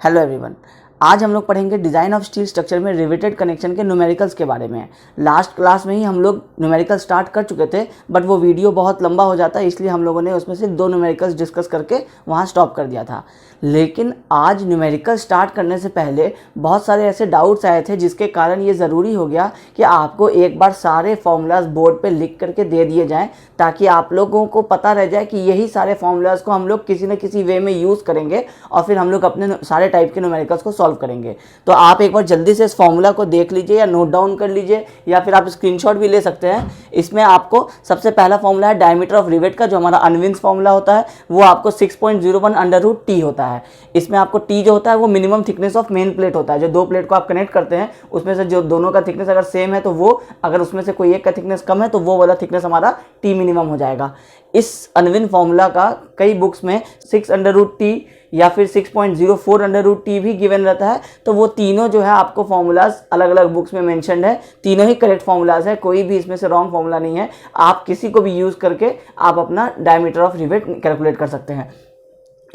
Hello everyone. आज हम लोग पढ़ेंगे डिज़ाइन ऑफ स्टील स्ट्रक्चर में रिवेटेड कनेक्शन के न्यूमेरिकल्स के बारे में। लास्ट क्लास में ही हम लोग न्यूमेरिकल स्टार्ट कर चुके थे, बट वो वीडियो बहुत लंबा हो जाता है, इसलिए हम लोगों ने उसमें से 2 न्यूमेरिकल्स डिस्कस करके वहाँ स्टॉप कर दिया था। लेकिन आज न्यूमेरिकल स्टार्ट करने से पहले बहुत सारे ऐसे डाउट्स आए थे, जिसके कारण ये ज़रूरी हो गया कि आपको एक बार सारे फॉर्मूलाज बोर्ड पे लिख करके दे दिए जाएं, ताकि आप लोगों को पता रह जाए कि यही सारे फॉर्मूलाज को हम लोग किसी न किसी वे में यूज़ करेंगे और फिर हम लोग अपने सारे टाइप के न्यूमेरिकल्स को सॉल्व करेंगे। तो आप एक बार जल्दी से इस फॉर्मूला को देख लीजिए या नोट डाउन कर लीजिए, या फिर आप स्क्रीनशॉट भी ले सकते हैं। इसमें आपको सबसे पहला फॉर्मूला है डायमीटर ऑफ रिवेट का, जो हमारा अनविंस फॉर्मूला होता है, वो आपको 6.01 अंडर रूट टी होता है। इसमें आपको टी जो होता है वो minimum thickness of main plate होता है। जो 2 प्लेट को आप कनेक्ट करते हैं उसमें से जो दोनों का थिकनेस अगर सेम है तो वो, अगर उसमें से कोई एक का थिकनेस कम है तो वो वाला थिकनेस हमारा टी मिनिमम हो जाएगा। इस अनविन फॉर्मूला का कई बुक्स में 6 अंडर रूट टी या फिर 6.04 अंडर रूट टी भी गिवन रहता है। तो वो तीनों जो है आपको फॉर्मूलाज अलग अलग बुक्स में मेंशन्ड है। तीनों ही करेक्ट फॉर्मूलाज है, कोई भी इसमें से रॉन्ग फॉर्मूला नहीं है। आप किसी को भी यूज़ करके आप अपना डायमीटर ऑफ रिवेट कैलकुलेट कर सकते हैं।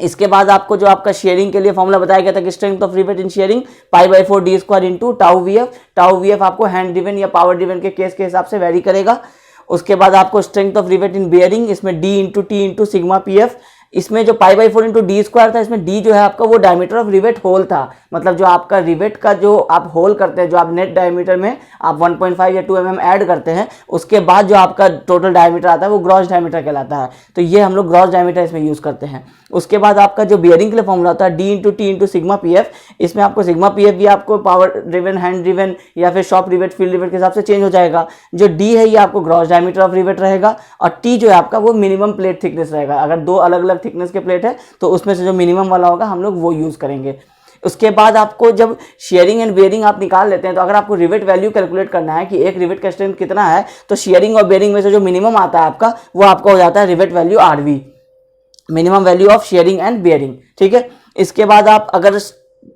इसके बाद आपको जो आपका शेयरिंग के लिए फॉर्मूला बताया गया था कि strength of rivet in shearing पाई/4 D square into tau V F. Tau V F आपको हैंड ड्रिवन या पावर ड्रिवन के केस के हिसाब से वेरी करेगा। उसके बाद आपको strength of rivet in bearing, इसमें D into T into sigma P F. इसमें जो पाई/4 इंटू डी स्क्वायर था, इसमें डी जो है आपका वो डायमीटर ऑफ रिवेट होल था, मतलब जो आपका रिवेट का जो आप होल करते हैं, जो आप नेट डायमीटर में आप 1.5 या 2 mm ऐड करते हैं, उसके बाद जो आपका टोटल डायमीटर आता है वो ग्रॉस डायमीटर कहलाता है। तो ये हम लोग ग्रॉस डायमीटर इसमें यूज़ करते हैं। उसके बाद आपका जो बियरिंग के लिए फॉर्मूला होता है D into T into sigma P F. इसमें आपको सिग्मा पी एफ भी आपको पावर ड्रिवन, हैंड ड्रिवन या फिर शॉप रिवेट, फील्ड रिवेट के हिसाब से चेंज हो जाएगा। जो डी है ये आपको ग्रॉस डायमीटर ऑफ रिवेट रहेगा, और टी जो है आपका वो मिनिमम प्लेट थिकनेस रहेगा। अगर 2 अलग अलग थिकनेस के प्लेट है तो उसमें से जो मिनिमम वाला होगा हम लोग वो यूज़ करेंगे। उसके बाद आपको जब शेयरिंग एंड बेयरिंग आप निकाल लेते हैं, तो अगर आपको रिवेट वैल्यू कैलकुलेट करना है कि एक रिवेट का स्ट्रेंथ कितना है, तो शेयरिंग और बेयरिंग में से जो मिनिमम आता है आपका, वो आपका हो जाता है rivet value RV, minimum value of shearing and bearing. ठीक है। इसके बाद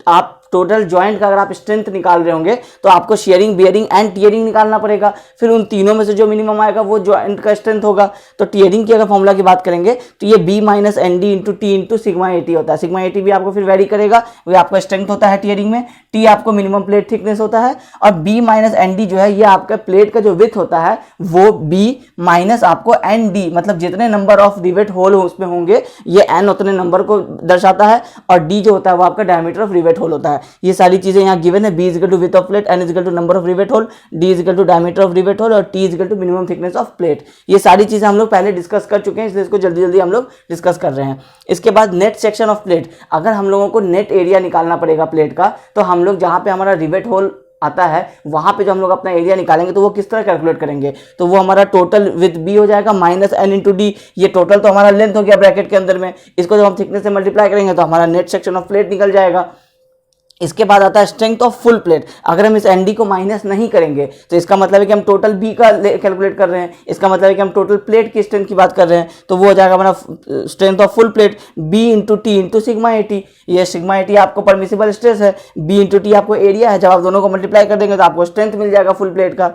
आप टोटल जॉइंट का अगर आप स्ट्रेंथ निकाल रहे होंगे तो आपको शेयरिंग, बियरिंग एंड टियरिंग निकालना पड़ेगा। फिर उन तीनों में से जो मिनिमम आएगा वो जॉइंट का स्ट्रेंथ होगा। तो टियरिंग की अगर फॉर्मूला की बात करेंगे तो ये b minus n D into T into sigma at होता है। सिग्मा एटी भी आपको फिर वेरी करेगा, वो आपका स्ट्रेंथ होता है टियरिंग में। टी आपको मिनिमम प्लेट थिकनेस होता है, और बी माइनस एन डी जो है ये आपका प्लेट का जो विड्थ होता है वो बी माइनस आपको एन डी, मतलब जितने नंबर ऑफ रिवेट होल उसमें होंगे ये एन उतने नंबर को दर्शाता है, और डी जो होता है वो आपका डायमीटर ऑफ रिवेट होल होता है। ये सारी चीजें यहाँ गिवन है। B equal to width of plate, N equal to number of rivet hole, D equal to diameter of rivet hole, और T equal to minimum thickness of plate. ये सारी चीजें हम लोग पहले डिस्कस कर चुके हैं, इसलिए इसको जल्दी जल्दी हम लोग डिस्कस कर रहे हैं। इसके बाद नेट सेक्शन ऑफ प्लेट। अगर हम लोगों को नेट एरिया निकालना पड़ेगा प्लेट का, तो हम लोग जहां पे हमारा रिवेट होल आता है वहां पे जो हम लोग अपना एरिया निकालेंगे तो वो किस तरह कैलकुलेट करेंगे, तो वो हमारा टोटल विथ बी हो जाएगा माइनस एन इंटू डी। ये टोटल तो हमारा लेंथ हो गया ब्रैकेट के अंदर में, इसको जब हम थिकनेस से मल्टीप्लाई करेंगे तो हमारा नेट सेक्शन ऑफ प्लेट निकल जाएगा। इसके बाद आता है स्ट्रेंथ ऑफ फुल प्लेट। अगर हम इस एनडी को माइनस नहीं करेंगे तो इसका मतलब है कि हम टोटल बी का कैलकुलेट कर रहे हैं, इसका मतलब है कि हम टोटल प्लेट की स्ट्रेंथ की बात कर रहे हैं। तो वो हो जाएगा हमारा strength of full plate b into T into sigma at. ये सिग्मा एटी आपको परमिसिबल स्ट्रेस है, बी इंटू टी आपको एरिया है। जब आप दोनों को मल्टीप्लाई कर देंगे तो आपको स्ट्रेंथ मिल जाएगा फुल प्लेट का।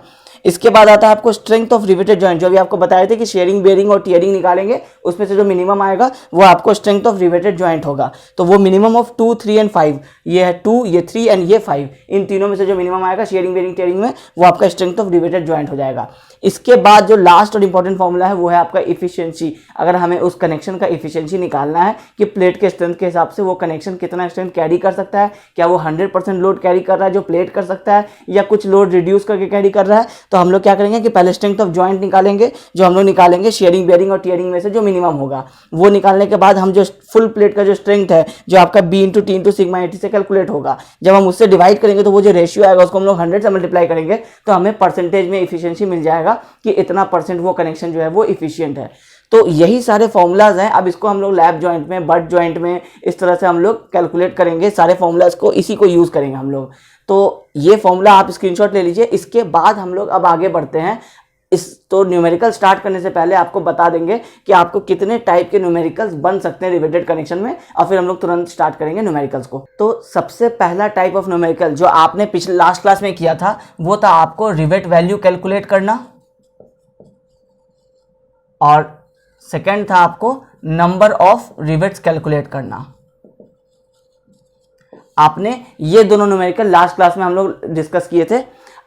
इसके बाद आता है आपको स्ट्रेंथ ऑफ रिवेटेड जॉइंट। जो भी आपको बताए थे कि शेयरिंग, बेयरिंग और टियरिंग निकालेंगे, उसमें से जो मिनिमम आएगा वो आपको स्ट्रेंथ ऑफ रिवेटेड जॉइंट होगा। तो वो मिनिमम ऑफ 2, 3 एंड 5, ये है 2, ये 3 एंड ये 5, इन तीनों में से जो मिनिमम आएगा शेयरिंग, बेयरिंग, टियरिंग में, वो आपका स्ट्रेंथ ऑफ रिवेटेड जॉइंट हो जाएगा। इसके बाद जो लास्ट और इंपॉर्टेंट फॉर्मूला है वो है आपका इफिशियंसी। अगर हमें उस कनेक्शन का इफिशियंसी निकालना है कि प्लेट के स्ट्रेंथ के हिसाब से वो कनेक्शन कितना स्ट्रेंथ कैरी कर सकता है, क्या वो 100% लोड कैरी कर रहा है जो प्लेट कर सकता है, या कुछ लोड रिड्यूस करके कैरी कर रहा है, तो हम लोग क्या करेंगे कि पहले स्ट्रेंथ ऑफ जॉइंट निकालेंगे। जो हम लोग निकालेंगे शेयरिंग, बेयरिंग और टियरिंग में से जो मिनिमम होगा वो निकालने के बाद हम जो फुल प्लेट का जो स्ट्रेंथ है जो आपका b into T into sigma at से कैलकुलेट होगा, जब हम उससे डिवाइड करेंगे तो वो जो रेशियो आएगा उसको हम लोग 100 से मल्टीप्लाई करेंगे तो हमें परसेंटेज में इफिशियंसी मिल जाएगा कि इतना परसेंट वो कनेक्शन जो है वो इफिशियंट है। तो यही सारे फॉर्मूलाज हैं। अब इसको हम लोग लैप जॉइंट में, बट जॉइंट में इस तरह से हम लोग कैलकुलेट करेंगे। सारे फॉर्मूलाज को इसी को यूज करेंगे हम लोग। तो ये फॉर्मूला आप स्क्रीनशॉट ले लीजिए। इसके बाद हम लोग अब आगे बढ़ते हैं। तो न्यूमेरिकल स्टार्ट करने से पहले आपको बता देंगे कि आपको कितने टाइप के न्यूमेरिकल्स बन सकते हैं रिवेटेड कनेक्शन में, और फिर हम लोग तुरंत स्टार्ट करेंगे न्यूमेरिकल्स को। तो सबसे पहला टाइप ऑफ न्यूमेरिकल जो आपने पिछले लास्ट क्लास में किया था वो था आपको रिवेट वैल्यू कैलकुलेट करना, और सेकंड था आपको नंबर ऑफ रिवेट्स कैलकुलेट करना। आपने ये दोनों न्यूमेरिकल लास्ट क्लास में हम लोग डिस्कस किए थे।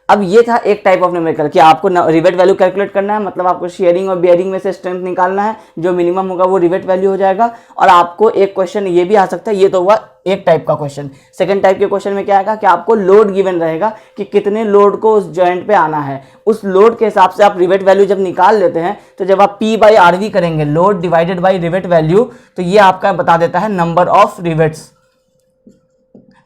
अब ये था एक टाइप ऑफ न्यूमेरिकल कि आपको रिवेट वैल्यू कैलकुलेट करना है, मतलब आपको शेयरिंग और बेयरिंग में से स्ट्रेंथ निकालना है, जो मिनिमम होगा वो रिवेट वैल्यू हो जाएगा। और आपको एक क्वेश्चन ये भी आ सकता है, ये तो हुआ एक टाइप का क्वेश्चन। सेकंड टाइप के क्वेश्चन में क्या आएगा कि आपको लोड गिवन रहेगा कि कितने लोड को उस जॉइंट पे आना है, उस लोड के हिसाब से आप रिवेट वैल्यू जब निकाल लेते हैं तो जब आप P/RV करेंगे, load divided by rivet value, तो ये आपका बता देता है नंबर ऑफ रिवेट्स।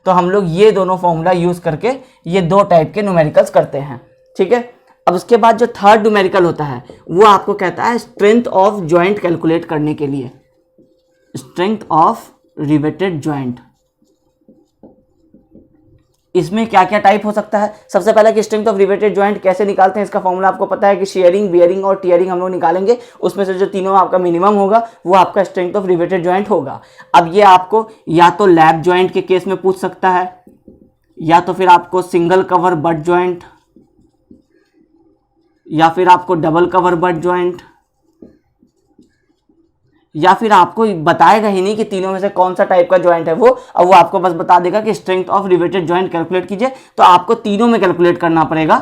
तो हम लोग ये दोनों फॉर्मूला यूज करके ये दो टाइप के न्यूमेरिकल्स करते हैं, ठीक है। अब उसके बाद जो थर्ड न्यूमेरिकल होता है वो आपको कहता है स्ट्रेंथ ऑफ जॉइंट कैलकुलेट करने के लिए, स्ट्रेंथ ऑफ रिवेटेड जॉइंट। इसमें क्या क्या टाइप हो सकता है? सबसे पहले कि स्ट्रेंथ ऑफ रिवेटेड जॉइंट कैसे निकालते हैं, इसका फॉर्मूला आपको पता है कि शेयरिंग, बियरिंग और टियरिंग हम लोग निकालेंगे, उसमें से जो तीनों आपका मिनिमम होगा वो आपका स्ट्रेंथ ऑफ रिवेटेड जॉइंट होगा। अब ये आपको या तो लैप जॉइंट के केस में पूछ सकता है, या तो फिर आपको सिंगल कवर बट जॉइंट, या फिर आपको डबल कवर बट जॉइंट, या फिर आपको बताएगा ही नहीं कि तीनों में से कौन सा टाइप का जॉइंट है वो, और वो आपको बस बता देगा कि strength of riveted joint calculate कीजिए। तो आपको तीनों में कैलकुलेट करना पड़ेगा,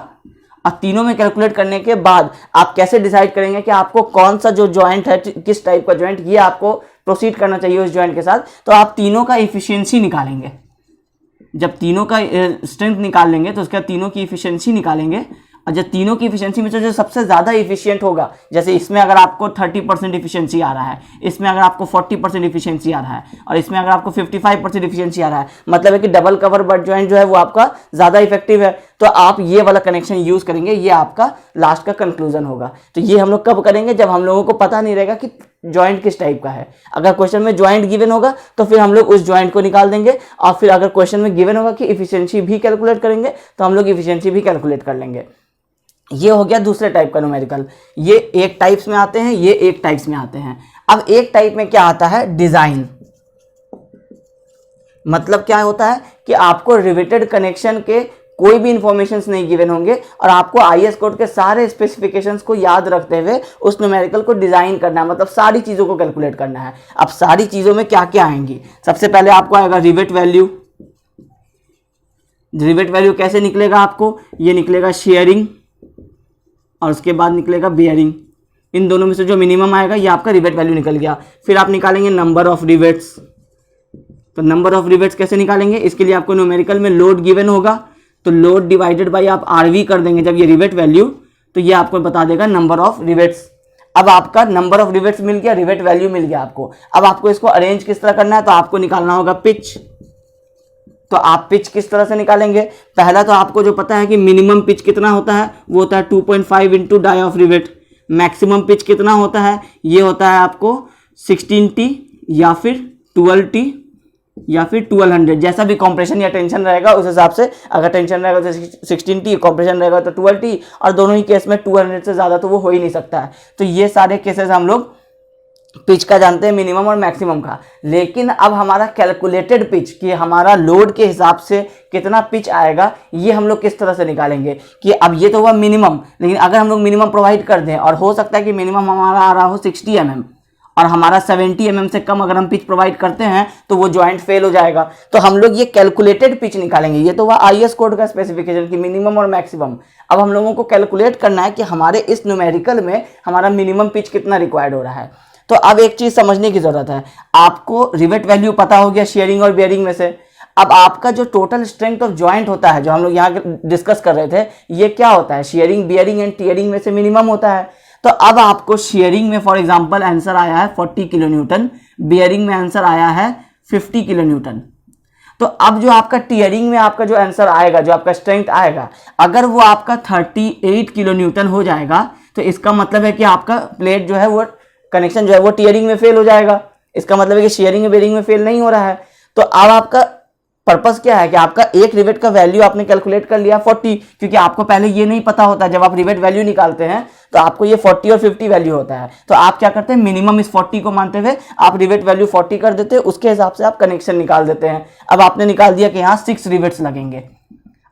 और तीनों में कैलकुलेट करने के बाद आप कैसे डिसाइड करेंगे कि आपको कौन सा जो जॉइंट है, किस टाइप का जॉइंट, ये आपको प्रोसीड करना चाहिए उस जॉइंट के साथ। तो आप तीनों का इफिशियंसी निकालेंगे। जब तीनों का स्ट्रेंथ निकाल लेंगे तो उसके बाद तीनों की इफिशियंसी निकालेंगे, और जब तीनों की इफिशियंसी में से जो सबसे ज़्यादा इफिशियंट होगा, जैसे इसमें अगर आपको 30% इफिशियंसी आ रहा है, इसमें अगर आपको 40% इफिशियंसी आ रहा है, और इसमें अगर आपको 55% इफिशियंसी आ रहा है, मतलब है कि डबल कवर बट जॉइंट जो है वो आपका ज़्यादा इफेक्टिव है, तो आप ये वाला कनेक्शन यूज़ करेंगे। ये आपका लास्ट का कंक्लूजन होगा। तो ये हम लोग कब करेंगे? जब हम लोगों को पता नहीं रहेगा कि जॉइंट किस टाइप का है। अगर क्वेश्चन में जॉइंट गिवन होगा तो फिर हम लोग उस जॉइंट को निकाल देंगे, और फिर अगर क्वेश्चन में गिवन होगा कि इफिशियंसी भी कैलकुलेट करेंगे तो हम लोग इफिशियंसी भी कैलकुलेट कर लेंगे। ये हो गया दूसरे टाइप का न्यूमेरिकल। ये एक टाइप्स में आते हैं, ये एक टाइप्स में आते हैं। अब एक टाइप में क्या आता है? डिजाइन। मतलब क्या होता है कि आपको रिवेटेड कनेक्शन के कोई भी इंफॉर्मेशंस नहीं गिवन होंगे, और आपको आईएस कोड के सारे स्पेसिफिकेशंस को याद रखते हुए उस न्यूमेरिकल को डिजाइन करना है, मतलब सारी चीजों को कैलकुलेट करना है। अब सारी चीजों में क्या क्या आएंगी? सबसे पहले आपको आएगा रिवेट वैल्यू। रिवेट वैल्यू कैसे निकलेगा? आपको ये निकलेगा शेयरिंग, और उसके बाद निकलेगा बेयरिंग। इन दोनों में से जो मिनिमम आएगा ये आपका रिवेट वैल्यू निकल गया। फिर आप निकालेंगे नंबर ऑफ रिवेट्स। तो नंबर ऑफ रिवेट्स कैसे निकालेंगे? इसके लिए आपको न्यूमेरिकल में लोड गिवन होगा, तो लोड डिवाइडेड बाई आप आरवी कर देंगे जब ये रिवेट वैल्यू, तो ये आपको बता देगा नंबर ऑफ रिवेट्स। अब आपका नंबर ऑफ रिवेट्स मिल गया, रिवेट वैल्यू मिल गया आपको। अब आपको इसको अरेंज किस तरह करना है? तो आपको निकालना होगा पिच। तो आप पिच किस तरह से निकालेंगे? पहला तो आपको जो पता है कि मिनिमम पिच कितना होता है, वो होता है 2.5 into dia of rivet. Maximum pitch कितना होता है? ये होता है आपको 16T या फिर 12T या फिर 1200, जैसा भी कॉम्प्रेशन या टेंशन रहेगा उस हिसाब से। अगर टेंशन रहेगा तो 16T, कॉम्प्रेशन रहेगा तो 12T, और दोनों ही केस में 200 से ज़्यादा तो वो हो ही नहीं सकता है। तो ये सारे केसेस हम लोग पिच का जानते हैं, मिनिमम और मैक्सिमम का। लेकिन अब हमारा कैलकुलेटेड पिच, कि हमारा लोड के हिसाब से कितना पिच आएगा, ये हम लोग किस तरह से निकालेंगे? कि अब ये तो हुआ मिनिमम, लेकिन अगर हम लोग मिनिमम प्रोवाइड कर दें, और हो सकता है कि मिनिमम हमारा आ रहा हो 60 mm, और हमारा 70 mm से कम अगर हम पिच प्रोवाइड करते हैं तो वो जॉइंट फेल हो जाएगा। तो हम लोग ये कैलकुलेटेड पिच निकालेंगे। ये तो हुआ आईएस कोड का स्पेसिफिकेशन की मिनिमम और मैक्सिमम। अब हम लोगों को कैलकुलेट करना है कि हमारे इस न्यूमेरिकल में हमारा मिनिमम पिच कितना रिक्वायर्ड हो रहा है। तो अब एक चीज समझने की जरूरत है, आपको रिवेट वैल्यू पता हो गया शेयरिंग और बेयरिंग में से। अब आपका जो टोटल स्ट्रेंथ ऑफ जॉइंट होता है, जो हम लोग यहाँ डिस्कस कर रहे थे, ये क्या होता है? शेयरिंग, बियरिंग एंड टियरिंग में से मिनिमम होता है। तो अब आपको शेयरिंग में फॉर एग्जांपल आंसर आया है 40 किलो न्यूटन, बियरिंग में आंसर आया है 50 किलो न्यूटन। तो अब जो आपका टियरिंग में आपका जो आंसर आएगा, जो आपका स्ट्रेंथ आएगा, अगर वो आपका 38 किलो न्यूटन हो जाएगा, तो इसका मतलब है कि आपका प्लेट जो है वो कनेक्शन जो है वो टियरिंग में फेल हो जाएगा। इसका मतलब है कि शेयरिंग में बेयरिंग में फेल नहीं हो रहा है। तो अब आपका पर्पस क्या है कि आपका एक रिवेट का वैल्यू आपने कैलकुलेट कर लिया 40, क्योंकि आपको पहले ये नहीं पता होता। जब आप रिवेट वैल्यू निकालते हैं तो आपको ये 40 और 50 वैल्यू होता है। तो आप क्या करते हैं? मिनिमम इस 40 को मानते हुए आप रिवेट वैल्यू 40 कर देते हैं, उसके हिसाब से आप कनेक्शन निकाल देते हैं। अब आपने निकाल दिया कि यहाँ 6 रिवेट्स लगेंगे।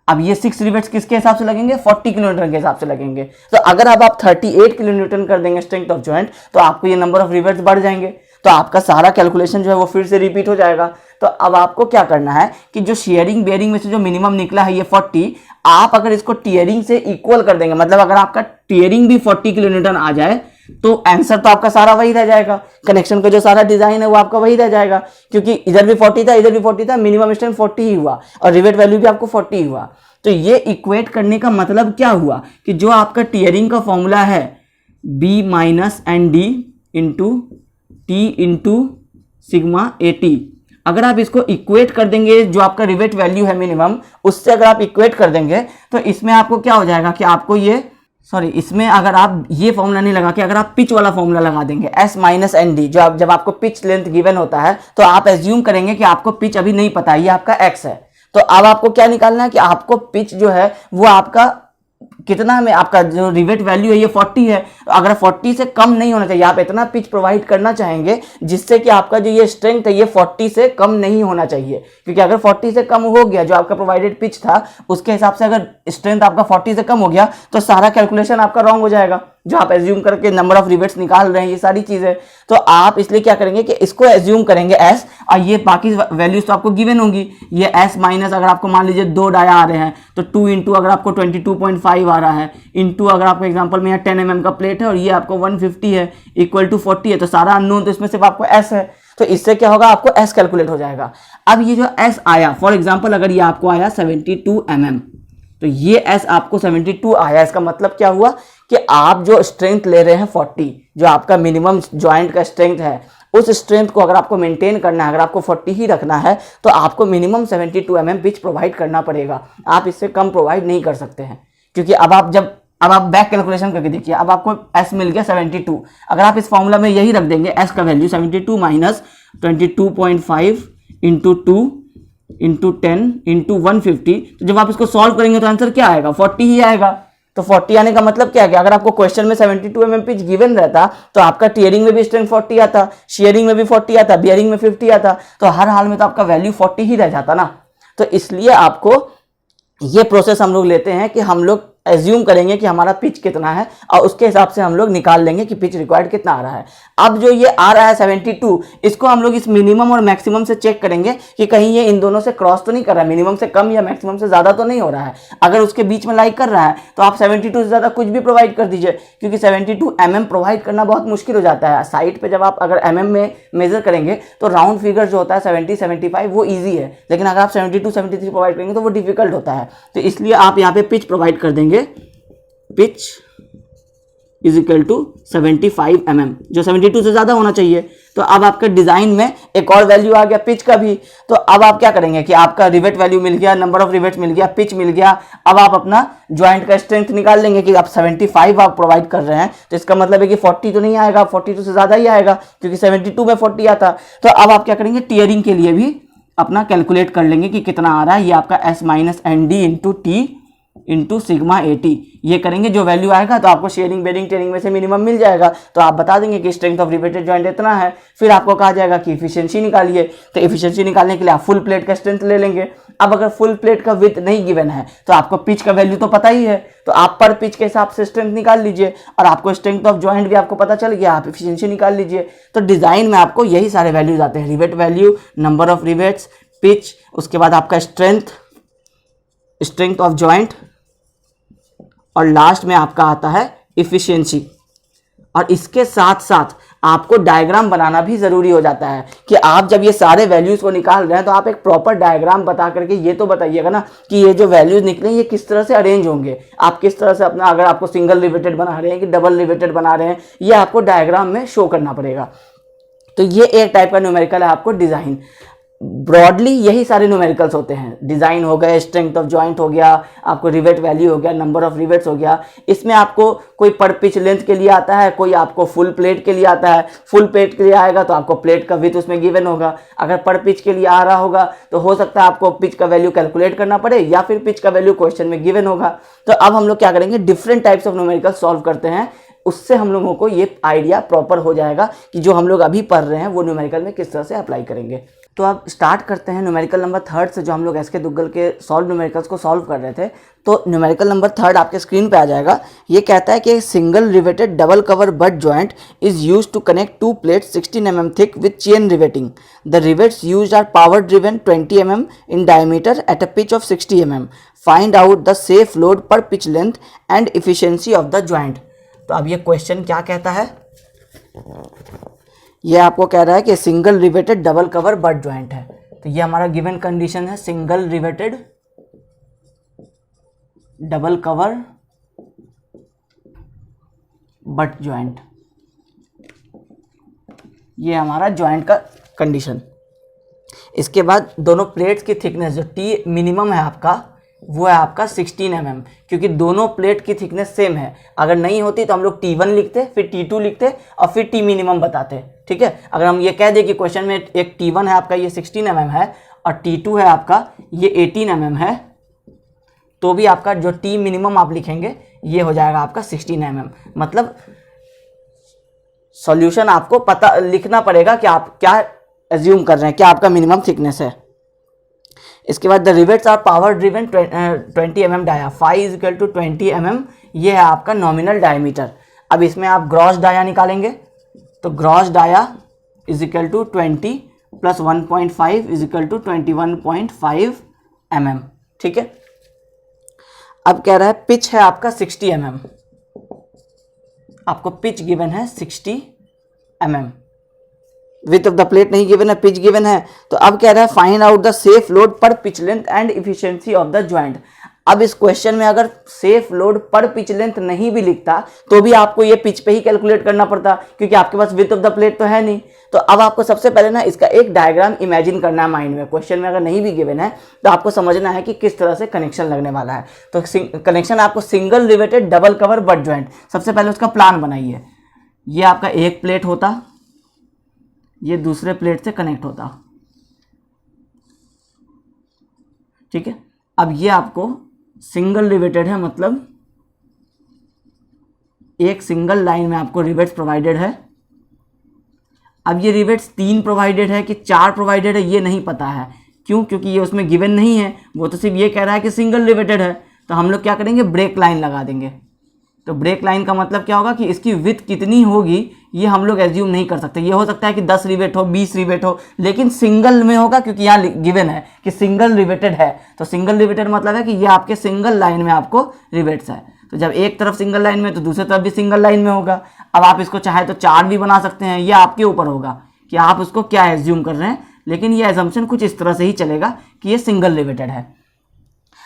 अब ये 6 रिवेट्स किसके हिसाब से लगेंगे? 40 किलो न्यूटन के हिसाब से लगेंगे। तो अगर अब आप 38 किलो न्यूटन कर देंगे स्ट्रेंथ ऑफ जॉइंट, तो आपको ये नंबर ऑफ रिवेट्स बढ़ जाएंगे। तो आपका सारा कैलकुलेशन जो है वो फिर से रिपीट हो जाएगा। तो तो अब आपको क्या करना है कि जो शेयरिंग बेयरिंग में से जो मिनिमम निकला है ये 40, आप अगर इसको टीयरिंग से इक्वल कर देंगे, मतलब अगर आपका टीयरिंग भी 40 किलो न्यूटन आ जाए तो आंसर तो आपका सारा वही रह जाएगा, कनेक्शन का जो सारा डिजाइन है वो आपका वही रह जाएगा, क्योंकि इधर भी 40 था इधर भी 40 था, मिनिमम स्ट्रेंथ 40 ही हुआ और रिवेट वैल्यू भी आपको 40 ही हुआ। तो ये इक्वेट करने का मतलब क्या हुआ कि जो आपका टीयरिंग का फॉर्मूला है b minus n D into T into sigma ए टी, अगर आप इसको इक्वेट कर देंगे जो आपका रिवेट वैल्यू है मिनिमम उससे अगर आप इक्वेट कर देंगे तो इसमें आपको क्या हो जाएगा कि आपको ये इसमें अगर आप ये फॉर्मूला नहीं लगा के अगर आप पिच वाला फॉर्मूला लगा देंगे एस माइनस एन डी, जो जब आपको पिच लेंथ गिवन होता है तो आप एज्यूम करेंगे कि आपको पिच अभी नहीं पता है, ये आपका एक्स है, तो अब आपको क्या निकालना है कि आपको पिच जो है वो आपका कितना में, आपका जो रिवेट वैल्यू है ये 40 है, तो अगर 40 से कम नहीं होना चाहिए, आप इतना पिच प्रोवाइड करना चाहेंगे जिससे कि आपका जो ये स्ट्रेंथ है ये 40 से कम नहीं होना चाहिए, क्योंकि अगर 40 से कम हो गया जो आपका प्रोवाइडेड पिच था उसके हिसाब से अगर स्ट्रेंथ आपका 40 से कम हो गया तो सारा कैलकुलेशन आपका रॉन्ग हो जाएगा, जो आप एज्यूम करके नंबर ऑफ रिवेट्स निकाल रहे हैं ये सारी चीजें। तो आप इसलिए क्या करेंगे कि इसको एज्यूम करेंगे एस, और ये बाकी वैल्यूज तो आपको गिवन होंगी, ये एस माइनस अगर आपको मान लीजिए 2 डाया आ रहे हैं तो 2 इंटू अगर आपको 22.5 आ रहा है इंटू अगर आपको एग्जांपल में यहाँ 10 mm का प्लेट है और ये आपको 150 है इक्वल टू 40 है, तो सारा अननोन, तो इसमें सिर्फ आपको एस है, तो इससे क्या होगा आपको एस कैलकुलेट हो जाएगा। अब ये जो एस आया, फॉर एग्जाम्पल अगर ये आपको आया 72 mm, तो ये एस आपको 72 आया, इसका मतलब क्या हुआ कि आप जो स्ट्रेंथ ले रहे हैं 40, जो आपका मिनिमम जॉइंट का स्ट्रेंथ है उस स्ट्रेंथ को अगर आपको मेंटेन करना है, अगर आपको 40 ही रखना है तो आपको मिनिमम 72 mm पिच प्रोवाइड करना पड़ेगा, आप इससे कम प्रोवाइड नहीं कर सकते हैं, क्योंकि अब आप बैक कैलकुलेशन करके देखिए, अब आपको एस मिल गया 72, अगर आप इस फॉर्मूला में यही रख देंगे एस का value 72 minus 22.5 into 2 into 10 into 150, तो जब आप इसको सॉल्व करेंगे तो आंसर क्या आएगा 40 ही आएगा। तो 40 आने का मतलब क्या है कि अगर आपको क्वेश्चन में 72 mm पिच गिवन रहता तो आपका टीयरिंग में भी स्ट्रेंथ 40 आता, शेयरिंग में भी 40 आता, बियरिंग में 50 आता, तो हर हाल में तो आपका वैल्यू 40 ही रह जाता ना। तो इसलिए आपको ये प्रोसेस हम लोग लेते हैं कि हम लोग एज्यूम करेंगे कि हमारा पिच कितना है और उसके हिसाब से हम लोग निकाल लेंगे कि पिच रिक्वायर्ड कितना आ रहा है। अब जो ये आ रहा है 72, इसको हम लोग इस मिनिमम और मैक्सिमम से चेक करेंगे कि कहीं ये इन दोनों से क्रॉस तो नहीं कर रहा है, मिनिमम से कम या मैक्सिमम से ज़्यादा तो नहीं हो रहा है। अगर उसके बीच में लाइक कर रहा है तो आप 72 से ज़्यादा कुछ भी प्रोवाइड कर दीजिए, क्योंकि 72 mm प्रोवाइड करना बहुत मुश्किल हो जाता है। साइट पर जब आप अगर mm में मेजर करेंगे तो राउंड फिगर जो होता है 70-75 वो ईजी है, लेकिन अगर आप 72-73 प्रोवाइड करेंगे तो वो डिफिकल्ट होता है। तो इसलिए आप यहाँ पे पिच प्रोवाइड कर देंगे, pitch is equal to 75 mm, जो 72 से ज़्यादा होना चाहिए। तो अब आपके डिज़ाइन में एक और वैल्यू आ गया पिच का भी, तो अब आप क्या करेंगे कि आपका रिवेट वैल्यू मिल गया, नंबर ऑफ रिवेट्स मिल गया, पिच मिल गया, अब आप अपना ज्वाइंट का स्ट्रेंथ निकाल लेंगे कि आप 75 आप प्रोवाइड कर रहे हैं, तो इसका मतलब है कि 40 तो नहीं आएगा, 42 से ज़्यादा ही आएगा क्योंकि 72 में 40 आता। तो अब आप क्या करेंगे टीयरिंग के लिए भी अपना कैलकुलेट कर लेंगे कि कितना आ रहा है, ये आपका s minus n D into T into sigma ए टी, ये करेंगे जो वैल्यू आएगा तो आपको शेयरिंग बेयरिंग टेयरिंग में से मिनिमम मिल जाएगा, तो आप बता देंगे कि स्ट्रेंथ ऑफ रिवेटेड जॉइंट इतना है। फिर आपको कहा जाएगा कि इफिशिएंसी निकालिए, तो इफिशिएंसी निकालने के लिए आप फुल प्लेट का स्ट्रेंथ ले लेंगे। अब अगर फुल प्लेट का विड्थ नहीं गिवन है तो आपको पिच का वैल्यू तो पता ही है, तो आप पर पिच के हिसाब से स्ट्रेंथ निकाल लीजिए, और आपको स्ट्रेंथ ऑफ जॉइंट भी आपको पता चल गया, आप इफिशिएंसी निकाल लीजिए। तो डिज़ाइन में आपको यही सारे वैल्यूज आते हैं, rivet value, number of rivets, pitch, उसके बाद आपका स्ट्रेंथ ऑफ जॉइंट, और लास्ट में आपका आता है इफिशिएंसी। और इसके साथ साथ आपको डायग्राम बनाना भी ज़रूरी हो जाता है कि आप जब ये सारे वैल्यूज़ को निकाल रहे हैं तो आप एक प्रॉपर डायग्राम बता करके ये तो बताइएगा ना कि ये जो वैल्यूज़ निकले ये किस तरह से अरेंज होंगे, आप किस तरह से अपना, अगर आपको सिंगल रिवेटेड बना रहे हैं कि डबल रिवेटेड बना रहे हैं, ये आपको डायग्राम में शो करना पड़ेगा। तो ये एक टाइप का न्यूमेरिकल है आपको डिज़ाइन। ब्रॉडली यही सारे न्यूमेरिकल्स होते हैं, डिज़ाइन हो गया, स्ट्रेंथ ऑफ जॉइंट हो गया, आपको रिवेट वैल्यू हो गया, नंबर ऑफ रिवेट्स हो गया। इसमें आपको कोई पर पिच लेंथ के लिए आता है, कोई आपको फुल प्लेट के लिए आता है। फुल प्लेट के लिए आएगा तो आपको प्लेट का विड्थ उसमें गिवन होगा, अगर पर पिच के लिए आ रहा होगा तो हो सकता है आपको पिच का वैल्यू कैलकुलेट करना पड़े, या फिर पिच का वैल्यू क्वेश्चन में गिवन होगा। तो अब हम लोग क्या करेंगे, different types of numerical solve करते हैं, उससे हम लोगों को ये आइडिया प्रॉपर हो जाएगा कि जो हम लोग अभी पढ़ रहे हैं वो न्यूमेरिकल में किस तरह से अप्लाई करेंगे। तो अब स्टार्ट करते हैं न्यूमेरिकल नंबर थर्ड से, जो हम लोग एसके दुग्गल के सॉल्व न्यूमेरिकल्स को सॉल्व कर रहे थे। तो न्यूमेरिकल नंबर थर्ड आपके स्क्रीन पे आ जाएगा। ये कहता है कि single riveted double cover butt joint is use to connect two plates 16 mm thick with chain riveting. The rivets use are power driven 20 mm in diameter at a pitch of 60 mm। Find out the safe load per pitch length and efficiency of the joint. तो अब ये question क्या कहता है, ये आपको कह रहा है कि single riveted double cover butt joint है। तो ये हमारा गिवन कंडीशन है, single riveted double cover butt joint, ये हमारा जॉइंट का कंडीशन। इसके बाद दोनों प्लेट्स की थिकनेस जो टी मिनिमम है आपका, वो है आपका 16 mm, क्योंकि दोनों प्लेट की थिकनेस सेम है। अगर नहीं होती तो हम लोग T1 लिखते, फिर T2 लिखते और फिर T मिनिमम बताते, ठीक है। अगर हम ये कह दें कि क्वेश्चन में एक T1 है आपका ये 16 mm है और T2 है आपका ये 18 mm है, तो भी आपका जो T मिनिमम आप लिखेंगे ये हो जाएगा आपका 16 mm। मतलब सॉल्यूशन आपको पता लिखना पड़ेगा कि आप क्या एज्यूम कर रहे हैं, क्या आपका मिनिमम थिकनेस है। इसके बाद the rivets are power driven 20 mm dia, phi is equal to 20 mm, ये है आपका नॉमिनल डायमीटर। अब इसमें आप ग्रॉस डाया निकालेंगे, तो gross dia is equal to 20 plus 1.5 is equal to 21.5 mm, ठीक है। अब कह रहा है पिच है आपका 60 mm, आपको पिच गिवन है 60 mm, width of the plate नहीं गिवन है, पिच गिवन है। तो अब कह रहा है find out the safe load per pitch length and efficiency of the joint. अब इस क्वेश्चन में अगर safe load per pitch length नहीं भी लिखता तो भी आपको ये पिच पे ही कैलकुलेट करना पड़ता, क्योंकि आपके पास विथ ऑफ द प्लेट तो है नहीं। तो अब आपको सबसे पहले ना इसका एक डायग्राम इमेजिन करना है माइंड में। क्वेश्चन में अगर नहीं भी गिवन है तो आपको समझना है कि किस तरह से कनेक्शन लगने वाला है। तो कनेक्शन आपको single riveted double cover butt joint, सबसे पहले उसका प्लान बनाइए। ये आपका एक प्लेट होता, ये दूसरे प्लेट से कनेक्ट होता, ठीक है। अब ये आपको सिंगल रिवेटेड है, मतलब एक सिंगल लाइन में आपको रिवेट्स प्रोवाइडेड है। अब ये रिवेट्स 3 प्रोवाइडेड है कि 4 प्रोवाइडेड है ये नहीं पता है, क्यों? क्योंकि ये उसमें गिवन नहीं है, वो तो सिर्फ ये कह रहा है कि सिंगल रिवेटेड है। तो हम लोग क्या करेंगे, ब्रेक लाइन लगा देंगे। तो ब्रेक लाइन का मतलब क्या होगा कि इसकी विड्थ कितनी होगी ये हम लोग एज्यूम नहीं कर सकते। ये हो सकता है कि 10 रिवेट हो, 20 रिवेट हो, लेकिन सिंगल में होगा क्योंकि यहाँ गिवन है कि सिंगल रिवेटेड है। तो सिंगल रिवेटेड मतलब है कि ये आपके सिंगल लाइन में आपको रिवेट्स है। तो जब एक तरफ सिंगल लाइन में तो दूसरी तरफ भी सिंगल लाइन में होगा। अब आप इसको चाहे तो 4 भी बना सकते हैं, ये आपके ऊपर होगा कि आप उसको क्या एज्यूम कर रहे हैं, लेकिन ये एजम्पशन कुछ इस तरह से ही चलेगा कि ये सिंगल रिवेटेड है।